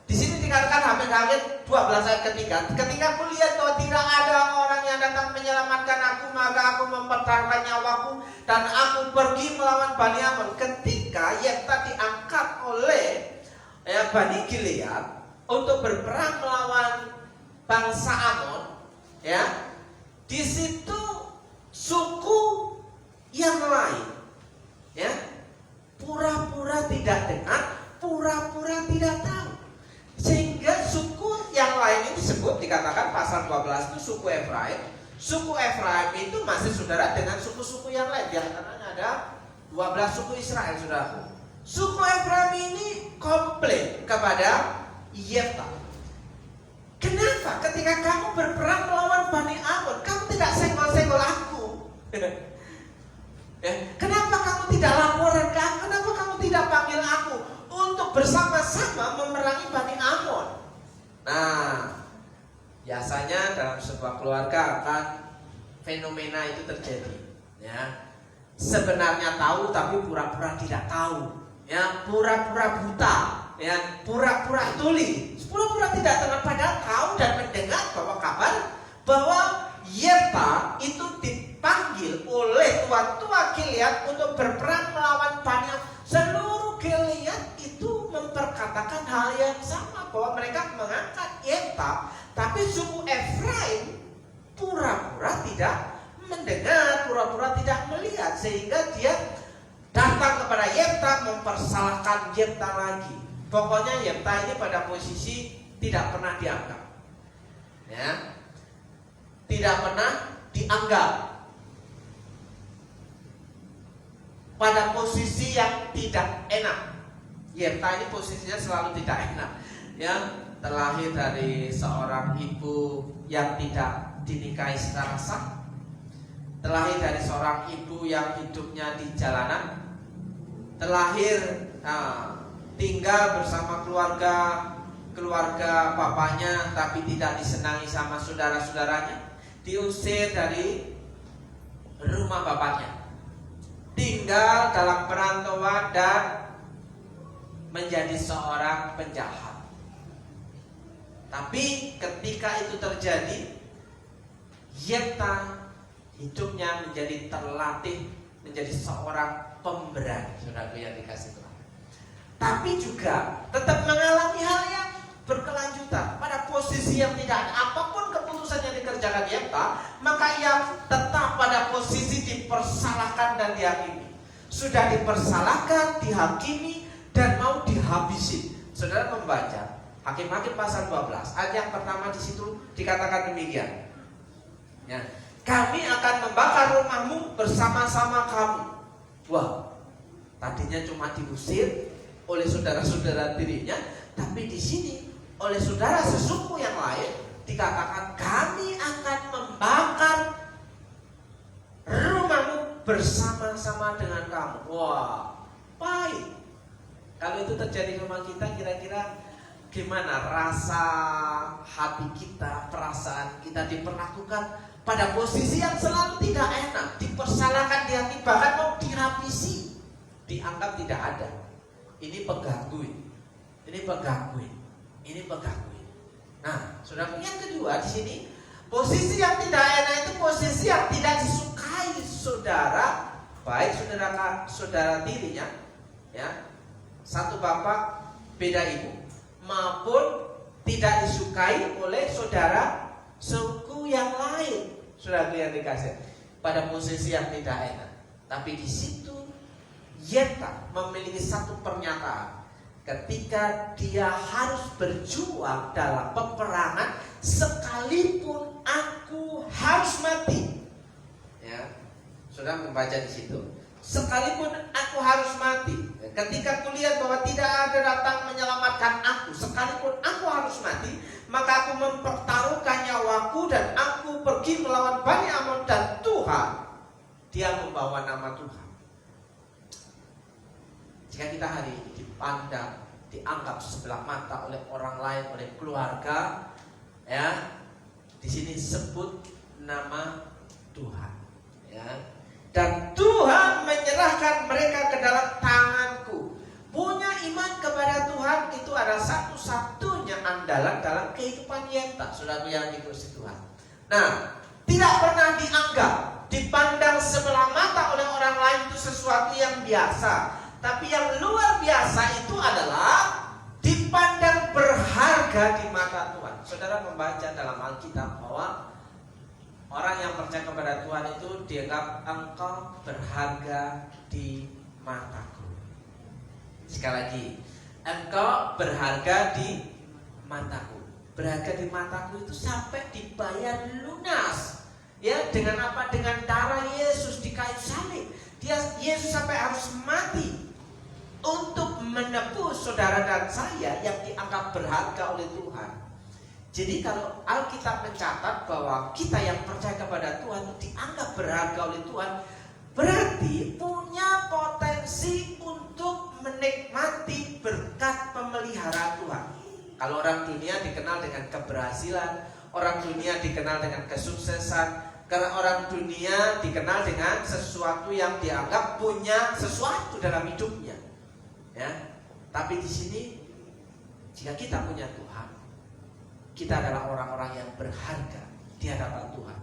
Di sini dikatakan Hakim-Hakim 12 ayat ketiga, ketika kulihat bahwa tidak ada orang yang datang menyelamatkan aku, maka aku mempertaruhkan nyawaku dan aku pergi melawan Bani Amon. Ketika Yefta diangkat oleh Bani Gilead untuk berperang melawan bangsa Amon, ya, di situ suku yang lain, ya, pura-pura tidak dengar, pura-pura tidak tahu, sehingga suku yang lain ini disebut, dikatakan pasal 12 itu suku Efraim. Suku Efraim itu masih saudara dengan suku-suku yang lain. Di antaranya ada 12 suku Israel, saudaraku. Suku Efraim ini komplain kepada Yefta. Kenapa ketika kamu berperang melawan Bani Amon, kamu tidak senggol-senggol aku? Kenapa kamu tidak laporan ke aku? Kenapa kamu tidak panggil aku untuk bersama-sama memerangi Bani Amon? Nah, biasanya dalam sebuah keluarga akan fenomena itu terjadi, ya. Sebenarnya tahu tapi pura-pura tidak tahu, ya, pura-pura buta, ya, pura-pura tuli, pura-pura tidak dengar, padahal tahu dan mendengar bahwa kabar bahwa Yefta itu dipanggil oleh tua-tua Gilead untuk berperang melawan Bani Amon. Seluruh Gilead itu memperkatakan hal yang sama, bahwa mereka mengangkat Yefta, tapi suku Efraim pura-pura tidak mendengar, pura-pura tidak melihat, sehingga dia datang kepada Yefta, mempersalahkan Yefta lagi. Pokoknya Yefta ini pada posisi tidak pernah dianggap, ya, tidak pernah dianggap, pada posisi yang tidak enak. Yefta ini posisinya selalu tidak enak, ya, terlahir dari seorang ibu yang tidak dinikahi secara sah, terlahir dari seorang ibu yang hidupnya di jalanan, terlahir tinggal bersama keluarga bapaknya, tapi tidak disenangi sama saudara-saudaranya, diusir dari rumah bapaknya, tinggal dalam perantauan dan menjadi seorang penjahat. Tapi ketika itu terjadi, Yefta hidupnya menjadi terlatih menjadi seorang pemberani, saudaraku yang dikasih Tuhan. Tapi juga tetap mengalami hal yang berkelanjutan pada posisi yang tidak ada. Apapun keputusan yang dikerjakan Yefta, maka ia tetap pada posisi dipersalahkan dan dihakimi. Sudah dipersalahkan, dihakimi, dan mau dihabisi. Saudara membaca Hakim-Hakim pasal 12 ayat yang pertama, di situ dikatakan demikian, ya, kami akan membakar rumahmu bersama-sama kamu. Wah, tadinya cuma diusir oleh saudara-saudara dirinya, tapi di sini oleh saudara sesuku yang lain dikatakan kami akan membakar rumahmu bersama-sama dengan kamu. Wah, pahit. Kalau itu terjadi di rumah kita, kira-kira gimana rasa hati kita, perasaan kita diperlakukan pada posisi yang selalu tidak enak, dipersalahkan, dihakimi, bahkan mau dihabisi, dianggap tidak ada. ini pengganggu, ini pengganggu, ini pengganggu. Nah, saudara, yang kedua di sini, posisi yang tidak enak itu posisi yang tidak disukai saudara, baik saudara tirinya, ya, satu bapak beda ibu, maupun tidak disukai oleh saudara suku yang lain. Saudara yang dikasih pada posisi yang tidak enak. Tapi di situ Yefta memiliki satu pernyataan. Ketika dia harus berjuang dalam peperangan, sekalipun aku harus mati. Ya, saudara membaca di situ. Sekalipun aku harus mati. Ketika kulihat bahwa tidak ada datang menyelamatkan aku, sekalipun aku harus mati, maka aku mempertaruhkan nyawaku dan aku pergi melawan Bani Amon, dan Tuhan, dia membawa nama Tuhan. Jika kita hari ini dipandang, dianggap sebelah mata oleh orang lain, oleh keluarga, ya, di sini sebut nama Tuhan, ya. Dan Tuhan menyerahkan mereka ke dalam tanganku. Punya iman kepada Tuhan itu adalah satu-satunya andalan dalam kehidupan Yefta, saudara yang dikasihi Tuhan. Nah, tidak pernah dianggap, dipandang sebelah mata oleh orang lain itu sesuatu yang biasa. Tapi yang luar biasa itu adalah dipandang berharga di mata Tuhan. Saudara membaca dalam Alkitab bahwa orang yang percaya kepada Tuhan itu dianggap engkau berharga di mataku. Sekali lagi, engkau berharga di mataku. Berharga di mataku itu sampai dibayar lunas. Ya, dengan apa? Dengan darah Yesus di kayu salib. Yesus sampai harus mati untuk menebus saudara dan saya yang dianggap berharga oleh Tuhan. Jadi kalau Alkitab mencatat bahwa kita yang percaya kepada Tuhan dianggap berharga oleh Tuhan, berarti punya potensi untuk menikmati berkat pemeliharaan Tuhan. Kalau orang dunia dikenal dengan keberhasilan, orang dunia dikenal dengan kesuksesan, karena orang dunia dikenal dengan sesuatu yang dianggap punya sesuatu dalam hidupnya. Ya, tapi di sini jika kita punya Tuhan, kita adalah orang-orang yang berharga di hadapan Tuhan.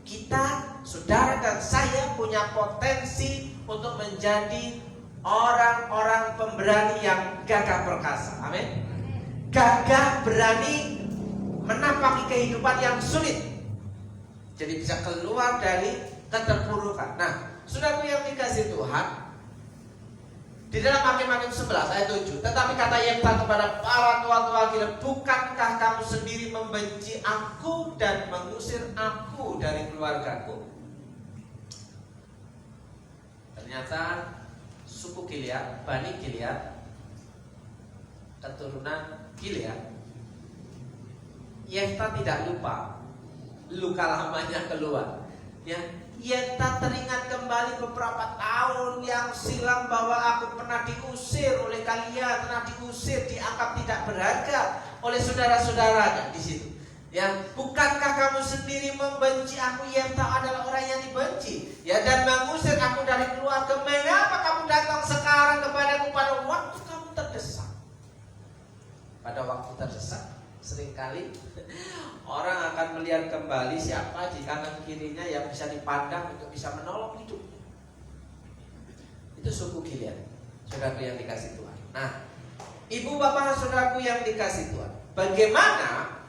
Kita, saudara dan saya punya potensi untuk menjadi orang-orang pemberani yang gagah perkasa. Amin. Gagah berani menampaki kehidupan yang sulit. Jadi bisa keluar dari keterpurukan. Nah, saudaraku yang dikasihi Tuhan, di dalam Hakim-Hakim 11 ayat 7, tetapi kata Yefta kepada para tua-tua kita, bukankah kamu sendiri membenci aku dan mengusir aku dari keluargaku? Ternyata suku Gilead, Bani Gilead, keturunan Gilead, Yefta tidak lupa luka lamanya keluar. Ya, Yefta teringat kembali beberapa tahun yang silam bahwa aku pernah diusir oleh kalian, pernah diusir, dianggap tidak berharga oleh saudara-saudaranya di situ. Ya, bukankah kamu sendiri membenci aku? Yefta adalah orang yang dibenci. Ya, dan mengusir aku dari keluarga. Mengapa kamu datang sekarang kepadaku pada waktu kamu terdesak? Pada waktu terdesak, seringkali orang akan melihat kembali siapa di kanan kirinya yang bisa dipandang untuk bisa menolong hidupnya. Itu suku Gilead, saudaraku yang dikasih Tuhan. Nah, ibu bapak saudaraku yang dikasih Tuhan, bagaimana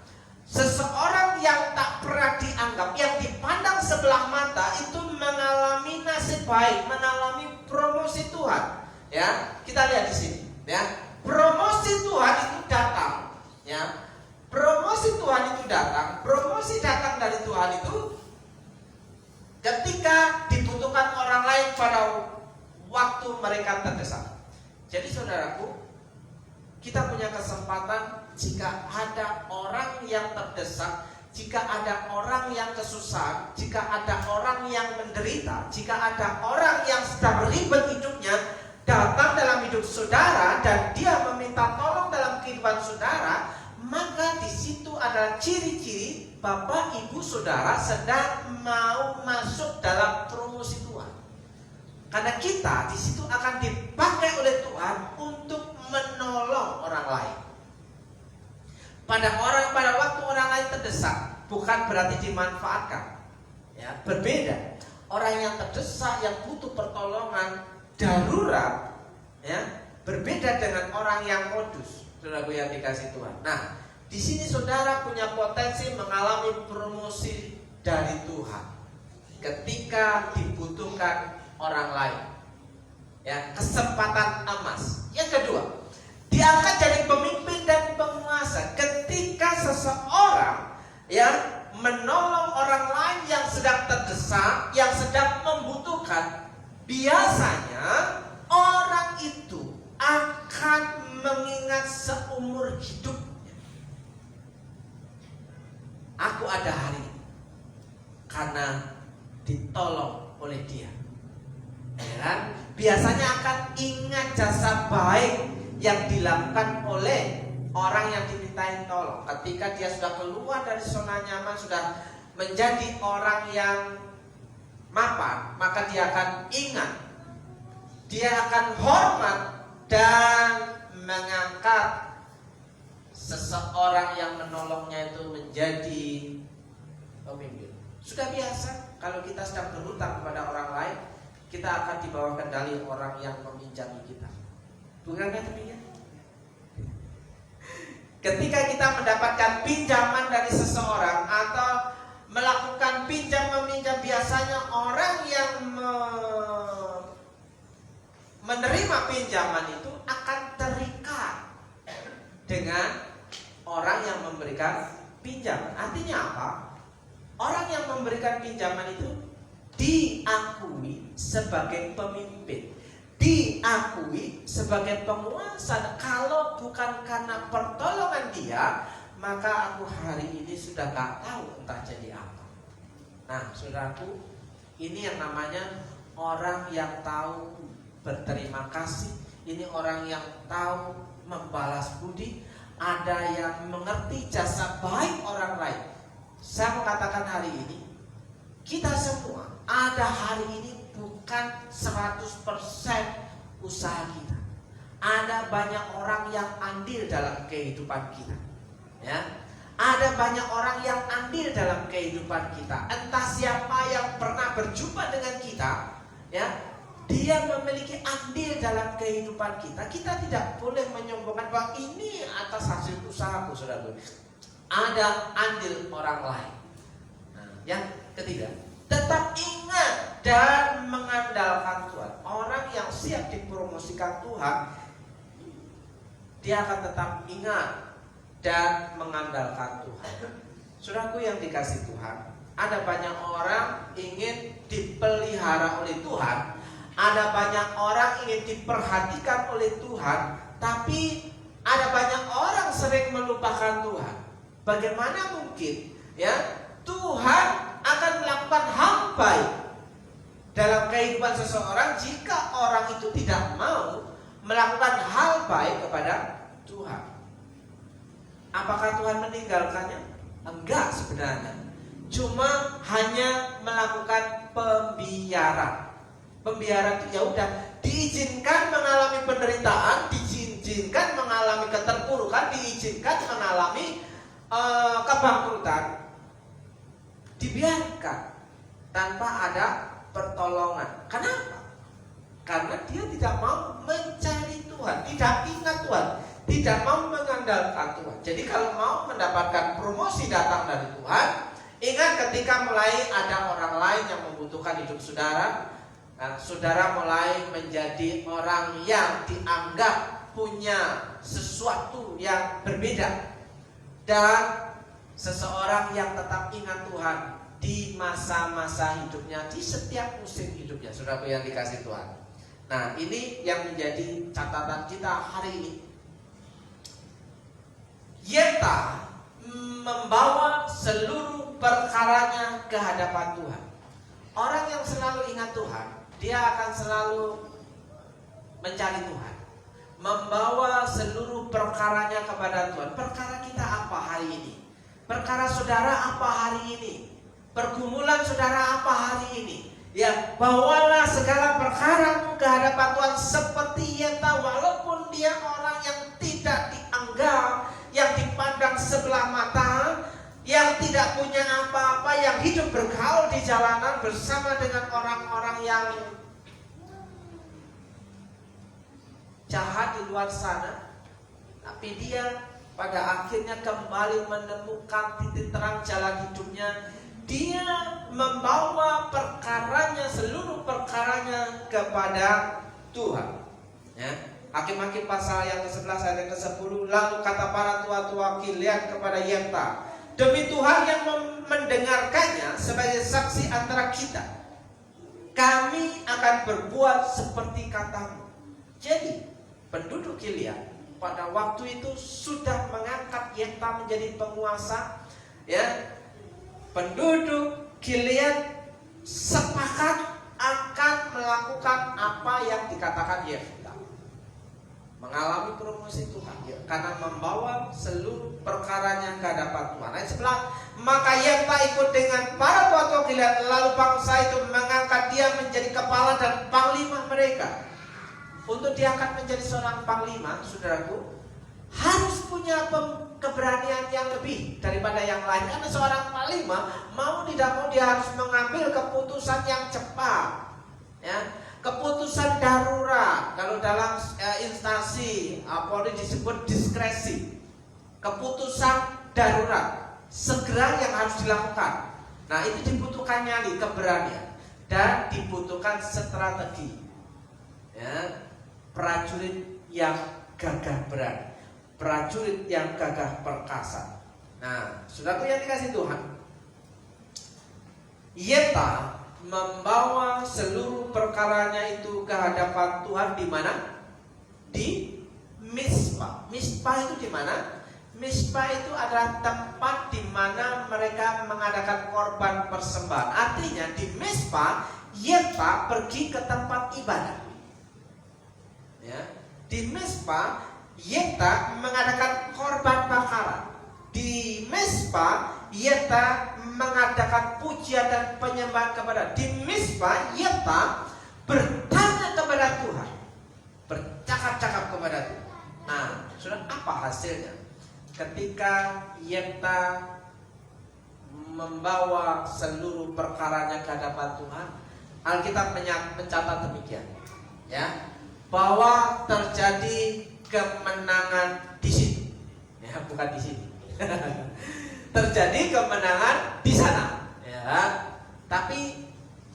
seseorang yang tak pernah dianggap, yang dipandang sebelah mata itu mengalami nasib baik, mengalami promosi Tuhan. Ya, kita lihat di sini. Ya, promosi Tuhan itu datang. Ya. Promosi Tuhan itu datang, promosi datang dari Tuhan itu ketika dibutuhkan orang lain pada waktu mereka terdesak. Jadi saudaraku, kita punya kesempatan jika ada orang yang terdesak, jika ada orang yang kesusahan, jika ada orang yang menderita, jika ada orang yang sedang ribet hidupnya, datang dalam hidup saudara dan dia meminta tolong dalam kehidupan saudara, maka di situ adalah ciri-ciri bapak ibu saudara sedang mau masuk dalam promosi Tuhan. Karena kita di situ akan dipakai oleh Tuhan untuk pada waktu orang lain terdesak, bukan berarti dimanfaatkan. Ya, berbeda. Orang yang terdesak, yang butuh pertolongan darurat, ya, berbeda dengan orang yang modus. Saudaraku yang dikasih Tuhan. Nah, di sini saudara punya potensi mengalami promosi dari Tuhan ketika dibutuhkan orang lain. Ya, kesempatan emas. Yang kedua, diangkat jadi pemimpin dan penguasa ketika seseorang yang menolong orang lain yang sedang terdesak, yang sedang membutuhkan. Biasanya orang itu akan mengingat seumur hidupnya. Aku ada hari ini karena ditolong oleh dia. Ya kan? Biasanya akan ingat jasa baik yang dilakukan oleh orang yang dimintain tolong. Ketika dia sudah keluar dari zona nyaman, sudah menjadi orang yang mapan, maka dia akan ingat, dia akan hormat dan mengangkat seseorang yang menolongnya itu menjadi pemimpin. Sudah biasa kalau kita sedang berhutang kepada orang lain, kita akan di bawah kendali orang yang meminjami kita. Bukankah demikian? Ketika kita mendapatkan pinjaman dari seseorang atau melakukan pinjam meminjam, biasanya orang yang menerima pinjaman itu akan terikat dengan orang yang memberikan pinjaman. Artinya apa? Orang yang memberikan pinjaman itu diakui sebagai pemimpin, diakui sebagai penguasa. Kalau bukan karena pertolongan dia, maka aku hari ini sudah gak tahu entah jadi apa. Nah, saudaraku, ini yang namanya orang yang tahu berterima kasih. Ini orang yang tahu membalas budi. Ada yang mengerti jasa baik orang lain. Saya mau katakan hari ini, kita semua ada hari ini bukan 100% usaha kita. Ada banyak orang yang andil dalam kehidupan kita. Ya, ada banyak orang yang andil dalam kehidupan kita. Entah siapa yang pernah berjumpa dengan kita, ya, dia memiliki andil dalam kehidupan kita. Kita tidak boleh menyombongkan bahwa ini atas hasil usahaku, saudara. Ada andil orang lain. Nah, yang ketiga, tetap ingat dan mengandalkan Tuhan. Orang yang siap dipromosikan Tuhan, dia akan tetap ingat dan mengandalkan Tuhan. Saudaraku yang dikasih Tuhan, ada banyak orang ingin dipelihara oleh Tuhan. Ada banyak orang ingin diperhatikan oleh Tuhan, tapi ada banyak orang sering melupakan Tuhan. Bagaimana mungkin, ya, Tuhan akan melakukan hal baik dalam kehidupan seseorang jika orang itu tidak mau melakukan hal baik kepada Tuhan? Apakah Tuhan meninggalkannya? Enggak sebenarnya. Cuma hanya melakukan pembiaran. Pembiaran itu ya udah diizinkan mengalami penderitaan, diizinkan mengalami keterpurukan, diizinkan mengalami kebangkrutan, dibiarkan tanpa ada pertolongan. Kenapa? Karena dia tidak mau mencari Tuhan, tidak ingat Tuhan, tidak mau mengandalkan Tuhan. Jadi kalau mau mendapatkan promosi datang dari Tuhan, ingat ketika mulai ada orang lain yang membutuhkan hidup saudara, saudara mulai menjadi orang yang dianggap punya sesuatu yang berbeda. Dan seseorang yang tetap ingat Tuhan di masa-masa hidupnya, di setiap musim hidupnya, saudaraku yang dikasih Tuhan. Nah, ini yang menjadi catatan kita hari ini. Yefta membawa seluruh perkaranya ke hadapan Tuhan. Orang yang selalu ingat Tuhan, dia akan selalu mencari Tuhan, membawa seluruh perkaranya kepada Tuhan. Perkara kita apa hari ini? Perkara saudara apa hari ini? Pergumulan saudara apa hari ini? Ya, bawalah segala perkaramu ke hadapan Tuhan seperti Yefta, walaupun dia orang yang tidak dianggap, yang dipandang sebelah tidak punya apa-apa, yang hidup bergaul di jalanan bersama dengan orang-orang yang jahat di luar sana, tapi dia pada akhirnya kembali menemukan titik terang jalan hidupnya. Dia membawa perkaranya, seluruh perkaranya kepada Tuhan. Ya. Hakim-Hakim pasal yang ke-11 ayat yang ke-10. Lalu kata para tua-tua Gilead kepada Yefta, demi Tuhan yang mendengarkannya sebagai saksi antara kita, kami akan berbuat seperti katamu. Jadi penduduk Gilead pada waktu itu sudah mengangkat Yefta menjadi penguasa. Ya, penduduk Gilead sepakat akan melakukan apa yang dikatakan Yefta. Mengalami promosi Tuhan karena membawa seluruh perkaranya ke hadapan Tuhan. Ayat 11, maka Yefta ikut dengan para tua-tua Gilead, lalu bangsa itu mengangkat dia menjadi kepala dan panglima mereka. Untuk diangkat menjadi seorang panglima, saudaraku, harus punya keberanian yang lebih daripada yang lain. Karena seorang panglima mau tidak mau dia harus mengambil keputusan yang cepat, ya, keputusan darurat. Kalau dalam instansi Polri disebut diskresi, keputusan darurat segera yang harus dilakukan. Nah, itu dibutuhkan nyali, keberanian, dan dibutuhkan strategi. Ya, prajurit yang gagah berani, prajurit yang gagah perkasa. Nah, saudaraku yang dikasih Tuhan, Yefta membawa seluruh perkaranya itu ke hadapan Tuhan di mana? Di Mizpah. Mizpah itu di mana? Mizpah itu adalah tempat di mana mereka mengadakan korban persembahan. Artinya di Mizpah Yefta pergi ke tempat ibadah. Ya, di Mizpah Yefta mengadakan korban bakaran. Di Mizpah Yefta mengadakan pujian dan penyembahan kepada. Di Mizpah Yefta bertanya kepada Tuhan, bercakap-cakap kepada Tuhan. Nah, sudah apa hasilnya? Ketika Yefta membawa seluruh perkaranya ke hadapan Tuhan, Alkitab mencatat demikian, ya, bahwa terjadi kemenangan di sini, ya, bukan di sini. Terjadi kemenangan di sana, ya. Tapi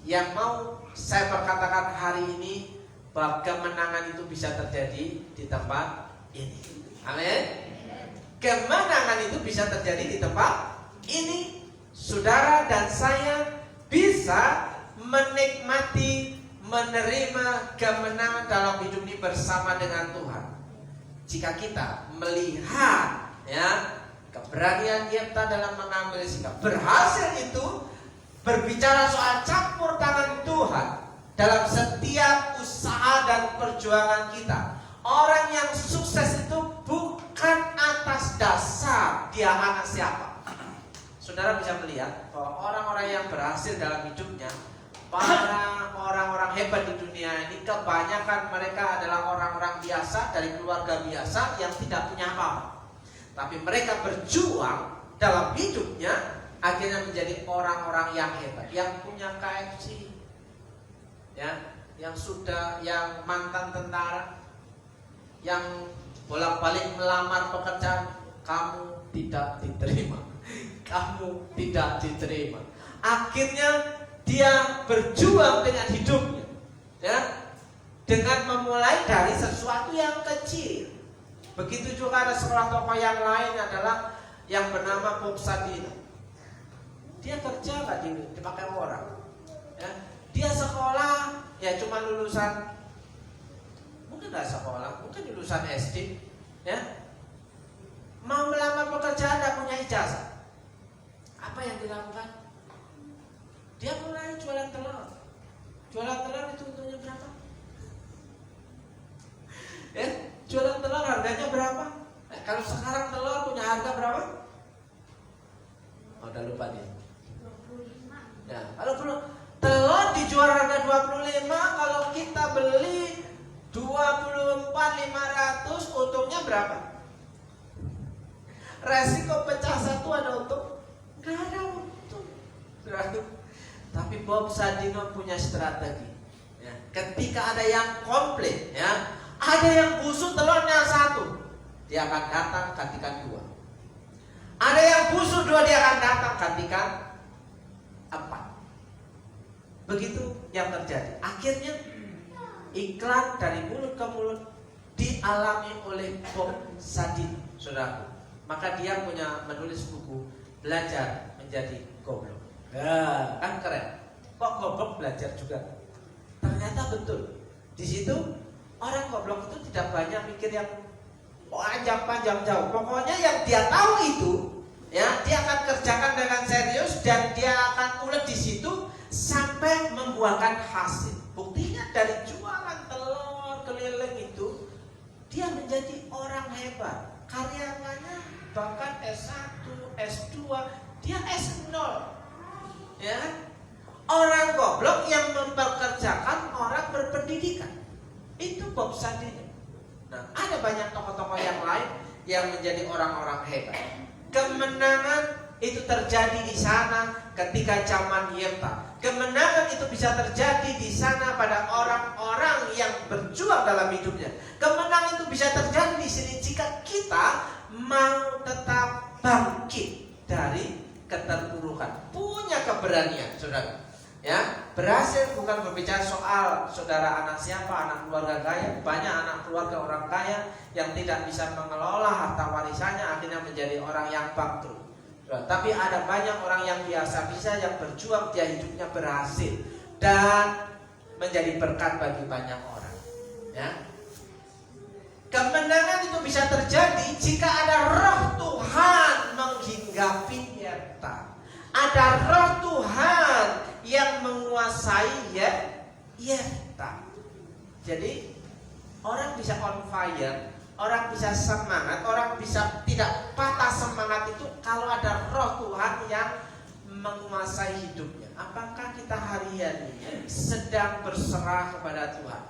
yang mau saya perkatakan hari ini bahwa kemenangan itu bisa terjadi di tempat ini. Amin. Kemenangan itu bisa terjadi di tempat ini. Saudara dan saya bisa menikmati, menerima kemenangan dalam hidup ini bersama dengan Tuhan jika kita melihat, ya, keberanian Yefta dalam mengambil sikap. Berhasil itu berbicara soal campur tangan Tuhan dalam setiap usaha dan perjuangan kita. Orang yang sukses itu bukan atas dasar dia anak siapa. Saudara bisa melihat bahwa orang-orang yang berhasil dalam hidupnya, para orang-orang hebat di dunia ini, kebanyakan mereka adalah orang-orang biasa dari keluarga biasa yang tidak punya apa-apa. Tapi mereka berjuang dalam hidupnya, akhirnya menjadi orang-orang yang hebat, yang punya KFC, ya, yang mantan tentara, yang bolak-balik melamar pekerjaan, kamu tidak diterima, kamu tidak diterima. Akhirnya dia berjuang dengan hidupnya, ya, dengan memulai dari sesuatu yang kecil. Begitu juga ada seorang tokoh yang lain adalah yang bernama Bob Sadino. Dia kerja nggak dipakai orang, ya. Dia sekolah ya cuma lulusan, mungkin nggak sekolah, mungkin lulusan SD, ya. Mau melamar pekerjaan nggak punya ijazah. Apa yang dilakukan? Dia mulai jualan telur. Jualan telur itu untungnya berapa? Ya, jualan telur harganya berapa? Kalau sekarang telur punya harga berapa? Oh, udah lupa dia. 25. Ya, kalau telur dijual harga 25, kalau kita beli 24.500, untungnya berapa? Resiko pecah satu ada untung Gak ada untung. Tapi Bob Sadino punya strategi. Ya, ketika ada yang komplit, ya, ada yang busuk telurnya 1, dia akan datang gantikan 2. Ada yang busuk 2, dia akan datang gantikan 4. Begitu yang terjadi. Akhirnya iklan dari mulut ke mulut dialami oleh Bob Sadino, saudara. Maka dia punya menulis buku Belajar Menjadi Goblok. Ya, kan keren. Kok goblok belajar juga? Ternyata betul. Di situ orang goblok itu tidak banyak mikir yang panjang jauh. Pokoknya yang dia tahu itu, ya, dia akan kerjakan dengan serius dan dia akan ulet di situ sampai membuahkan hasil. Buktinya dari jualan telur keliling itu, dia menjadi orang hebat. Karyawannya bahkan S1, S2, dia S0. Ya, orang goblok yang mempekerjakan orang berpendidikan. Itu Bob Sadino. Nah, ada banyak tokoh-tokoh yang lain yang menjadi orang-orang hebat. Kemenangan itu terjadi di sana ketika zaman Yefta. Kemenangan itu bisa terjadi di sana pada orang-orang yang berjuang dalam hidupnya. Kemenangan itu bisa terjadi di sini jika kita mau tetap bangkit dari keterpurukan, punya keberanian, saudara. Ya, berhasil bukan berbicara soal saudara anak siapa, anak keluarga kaya. Banyak anak keluarga orang kaya yang tidak bisa mengelola harta warisannya, akhirnya menjadi orang yang bangkrut. Tapi ada banyak orang yang biasa bisa, yang berjuang, dia hidupnya berhasil dan menjadi berkat bagi banyak orang. Ya, kemenangan itu bisa terjadi jika ada roh Tuhan menghinggapi Yefta. Ada roh Tuhan yang menguasai Yefta. Jadi orang bisa on fire, orang bisa semangat, orang bisa tidak patah semangat itu kalau ada roh Tuhan yang menguasai hidupnya. Apakah kita hari ini sedang berserah kepada Tuhan?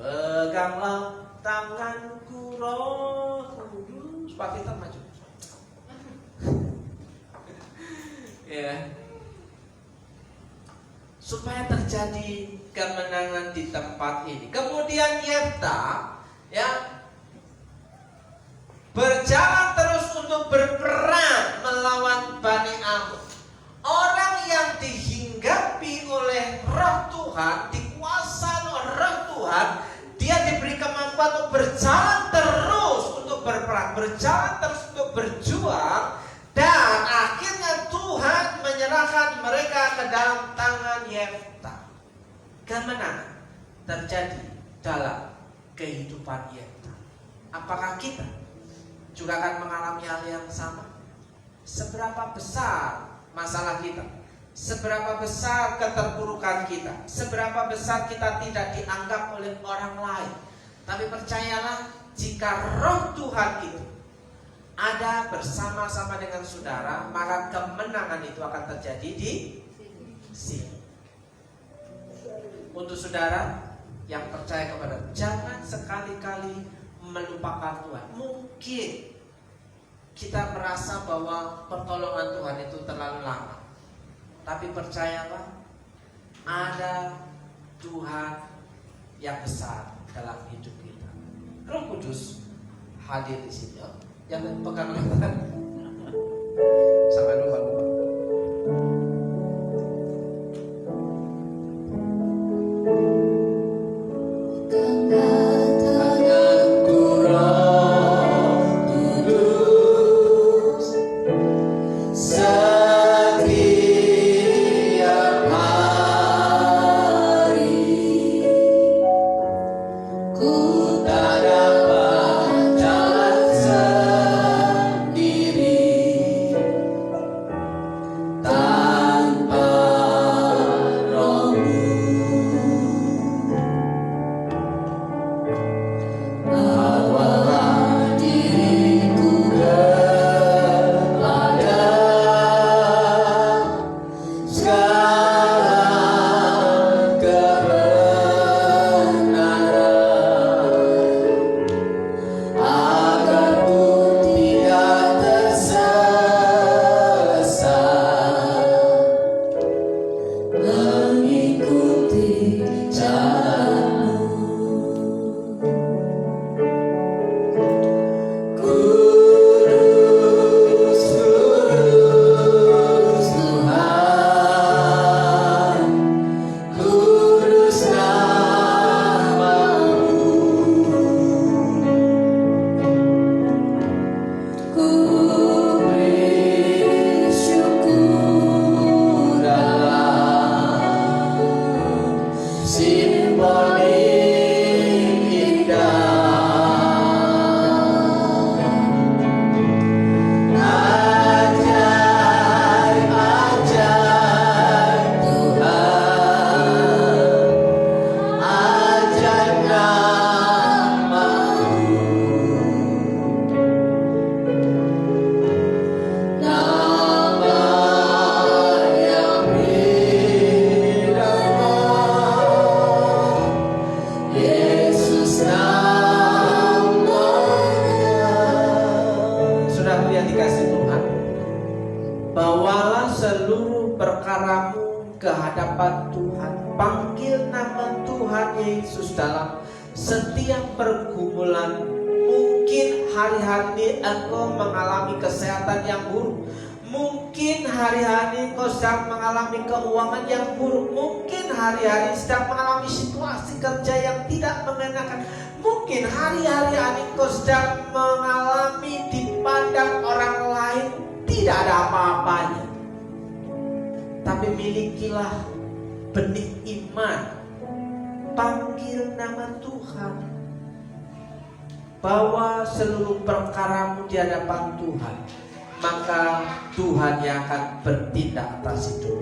Peganglah tanganku Roh Kudus. Pak Peter maju. Ya. Supaya terjadi kemenangan di tempat ini. Kemudian Yefta, ya, berjalan terus untuk berperang melawan Bani Amun. Orang yang dihinggapi oleh roh Tuhan, dikuasai oleh roh Tuhan, dia diberi kemampuan untuk berjalan terus untuk berperang, berjalan terus untuk berjuang, dan akhirnya Tuhan menyerahkan mereka ke dalam tangan Yefta. Kemenangan terjadi dalam kehidupan Yefta. Apakah kita juga akan mengalami hal yang sama? Seberapa besar masalah kita, seberapa besar keterpurukan kita, seberapa besar kita tidak dianggap oleh orang lain, tapi percayalah, jika roh Tuhan itu ada bersama-sama dengan saudara, maka kemenangan itu akan terjadi di sini. Untuk saudara yang percaya kepada, jangan sekali-kali melupakan Tuhan. Mungkin kita merasa bahwa pertolongan Tuhan itu terlalu lama, tapi percayalah, ada Tuhan yang besar dalam hidup kita. Roh Kudus hadir di sini. Yang pegang tangan sampai lupa. dikasih Tuhan, bawalah seluruh perkaramu ke hadapan Tuhan. Panggil nama Tuhan Yesus dalam setiap pergumulan. Mungkin hari-hari ini engkau mengalami kesehatan yang buruk. Mungkin hari-hari engkau sedang mengalami keuangan yang buruk. Mungkin hari-hari sedang mengalami situasi kerja yang tidak mengenakan. Mungkin hari-hari engkau sedang mengalami dipandang orang lain tidak ada apa-apanya. Tapi milikilah benih iman. Panggil nama Tuhan. Bawa seluruh perkaramu di hadapan Tuhan. Maka Tuhan yang akan bertindak atas itu.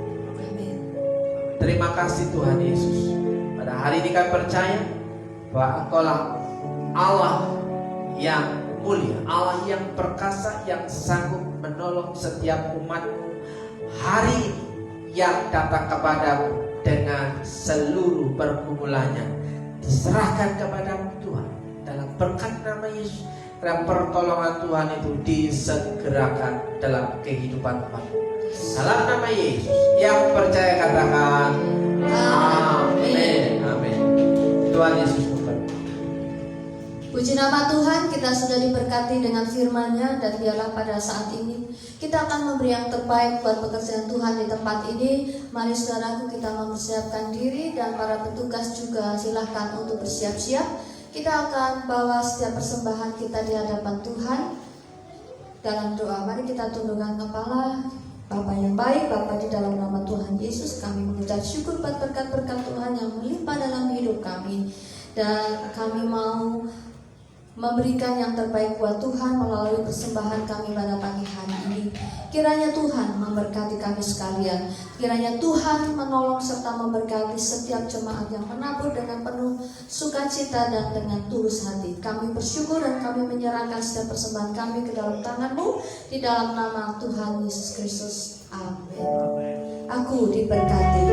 Terima kasih Tuhan Yesus. Pada hari ini kami percaya bahwa Engkaulah Allah yang mulia, Allah yang perkasa, yang sanggup menolong setiap umat-Mu hari ini yang datang kepadamu dengan seluruh pergumulannya. Diserahkan kepadamu Tuhan dalam berkat nama Yesus. Dan pertolongan Tuhan itu disegerakan dalam kehidupan umat. Dalam nama Yesus, yang percaya katakan amin. Amin. Tuhan Yesus memberkati. Puji nama Tuhan, kita sudah diberkati dengan firman-Nya, dan biarlah pada saat ini kita akan memberi yang terbaik buat pekerjaan Tuhan di tempat ini. Mari saudaraku, kita mempersiapkan diri, dan para petugas juga silahkan untuk bersiap-siap. Kita akan bawa setiap persembahan kita di hadapan Tuhan dalam doa. Mari kita tundukkan kepala. Bapa yang baik, Bapa di dalam nama Tuhan Yesus, kami mengucap syukur buat berkat-berkat Tuhan yang melimpah dalam hidup kami. Dan kami mau memberikan yang terbaik buat Tuhan melalui persembahan kami pada pagi hari ini. Kiranya Tuhan memberkati kami sekalian. Kiranya Tuhan menolong serta memberkati setiap jemaat yang menabur dengan penuh sukacita dan dengan tulus hati. Kami bersyukur dan kami menyerahkan setiap persembahan kami ke dalam tangan-Mu, di dalam nama Tuhan Yesus Kristus. Amin. Aku diberkati.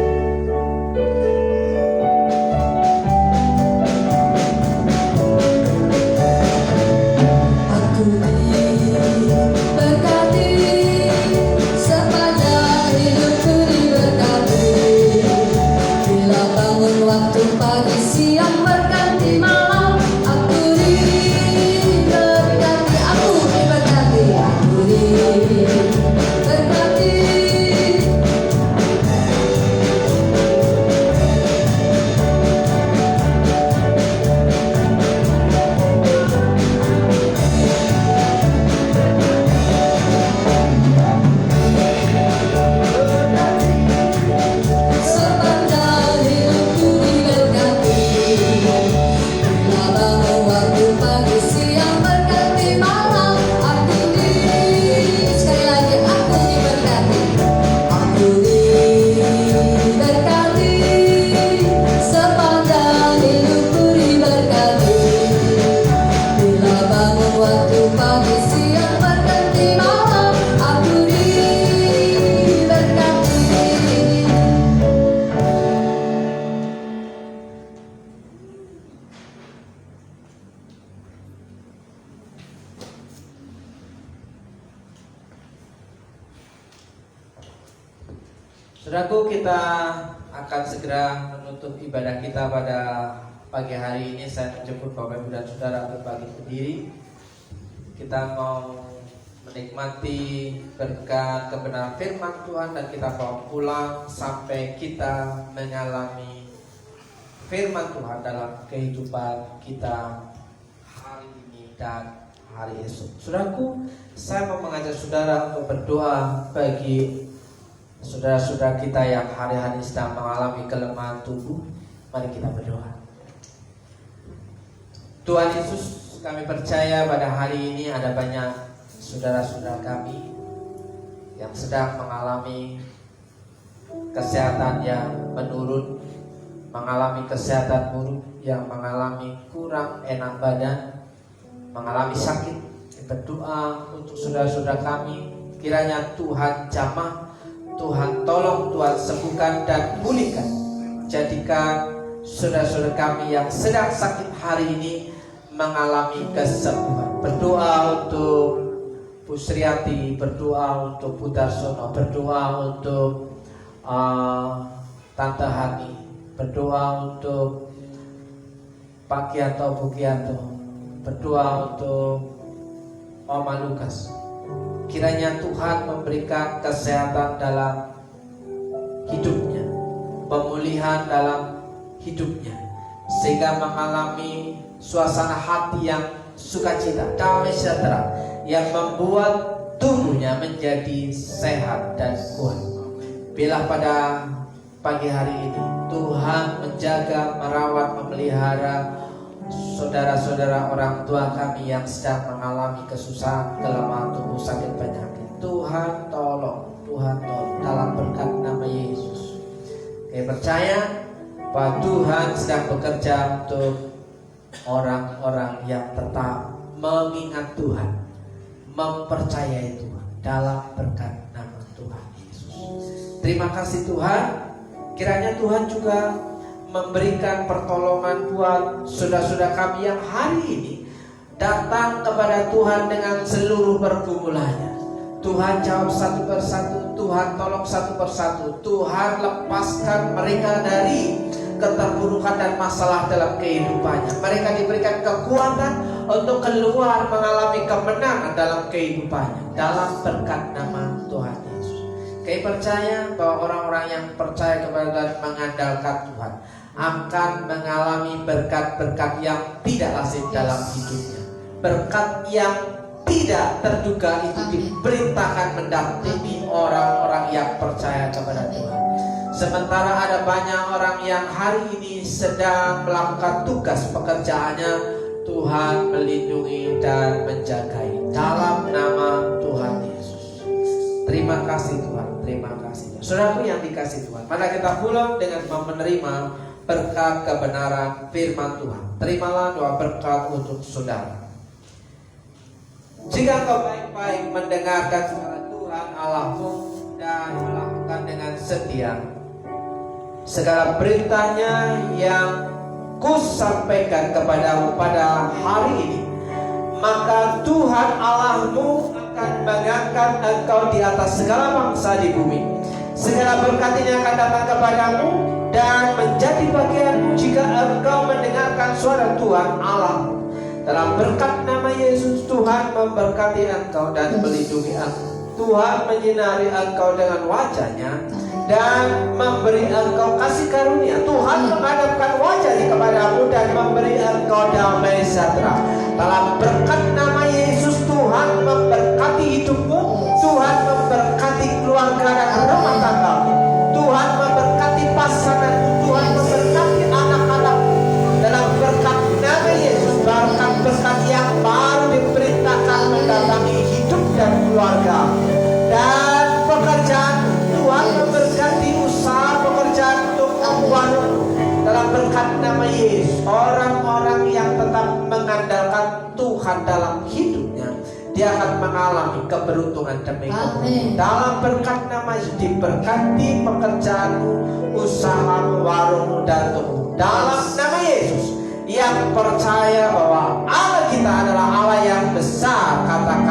Saudaraku, kita akan segera menutup ibadah kita pada pagi hari ini. Saya menjemput Bapak Ibu dan Saudara untuk bangkit berdiri. Kita mau menikmati berkat kebenaran firman Tuhan, dan kita mau pulang sampai kita mengalami firman Tuhan dalam kehidupan kita hari ini dan hari esok. Saudaraku, saya mau mengajak saudara untuk berdoa bagi saudara-saudara kita yang hari-hari sedang mengalami kelemahan tubuh. Mari kita berdoa. Tuhan Yesus, kami percaya pada hari ini ada banyak saudara-saudara kami yang sedang mengalami kesehatan yang menurun, mengalami kesehatan buruk, yang mengalami kurang enak badan, mengalami sakit. Berdoa untuk saudara-saudara kami, kiranya Tuhan jamah, Tuhan tolong, Tuhan sembuhkan dan pulihkan. Jadikan saudara-saudara kami yang sedang sakit hari ini mengalami kesembuhan. Berdoa untuk Bu Sriati, berdoa untuk Bu Darsono, berdoa untuk Tante Hani, berdoa untuk Pak Kianto, Bu Kianto, berdoa untuk Oma Lukas. Kiranya Tuhan memberikan kesehatan dalam hidupnya, pemulihan dalam hidupnya, sehingga mengalami suasana hati yang sukacita, damai sejahtera, yang membuat tubuhnya menjadi sehat dan kuat. Bila pada pagi hari ini Tuhan menjaga, merawat, memelihara saudara-saudara orang tua kami yang sedang mengalami kesusahan, kelemahan tubuh, sakit penyakit, Tuhan tolong dalam berkat nama Yesus. Kami percaya bahwa Tuhan sedang bekerja untuk orang-orang yang tetap mengingat Tuhan, mempercayai Tuhan, dalam berkat nama Tuhan Yesus. Terima kasih Tuhan. Kiranya Tuhan juga memberikan pertolongan buat saudara-saudara kami yang hari ini datang kepada Tuhan dengan seluruh pergumulannya. Tuhan jawab satu persatu, Tuhan tolong satu persatu, Tuhan lepaskan mereka dari keterpurukan dan masalah dalam kehidupannya. Mereka diberikan kekuatan untuk keluar mengalami kemenangan dalam kehidupannya, dalam berkat nama Tuhan Yesus. Kami percaya bahwa orang-orang yang percaya kepada Tuhan, mengandalkan Tuhan, akan mengalami berkat-berkat yang tidak lazim dalam hidupnya. Berkat yang tidak terduga itu diperintahkan mendampingi orang-orang yang percaya kepada Tuhan. Sementara ada banyak orang yang hari ini sedang melakukan tugas pekerjaannya, Tuhan melindungi dan menjagai dalam nama Tuhan Yesus. Terima kasih Tuhan, terima kasih. Saudaraku yang dikasih Tuhan, mari kita pulang dengan menerima berkat kebenaran firman Tuhan. Terimalah doa berkat untuk saudara. Jika kau baik-baik mendengarkan suara Tuhan Allahmu dan melakukan dengan setia segala perintahnya yang kusampaikan kepadamu pada hari ini, maka Tuhan Allahmu akan mengangkat engkau di atas segala bangsa di bumi. Segala berkat ini akan datang kepadamu dan menjadi bagianmu jika engkau mendengarkan suara Tuhan Allahmu. Dalam berkat nama Yesus, Tuhan memberkati engkau dan melindungi engkau. Tuhan menyinari engkau dengan wajahnya dan memberi engkau kasih karunia. Tuhan menghadapkan wajahnya kepadamu dan memberi engkau damai sejahtera. Dalam berkat nama Yesus, Tuhan memberkati hidupmu, Tuhan memberkati keluarga dan rumah tanggamu, Tuhan memberkati pasanganmu, Tuhan memberkati anak-anakmu. Dalam berkat nama Yesus, berkat yang baru diperintahkan mendatangi hidup dan keluarga dan pekerjaan. Tuhan memberkati usaha pekerjaan untuk membuatmu. Dalam berkat nama Yesus, orang-orang yang tetap mengandalkan Tuhan dalam hidupnya, dia akan mengalami keberuntungan demi keberuntungan. Dalam berkat nama Yesus, diberkati pekerjaanmu, usahamu, warungmu, dan tubuhmu. Dalam nama Yesus, yang percaya bahwa Allah kita adalah Allah yang besar, katakan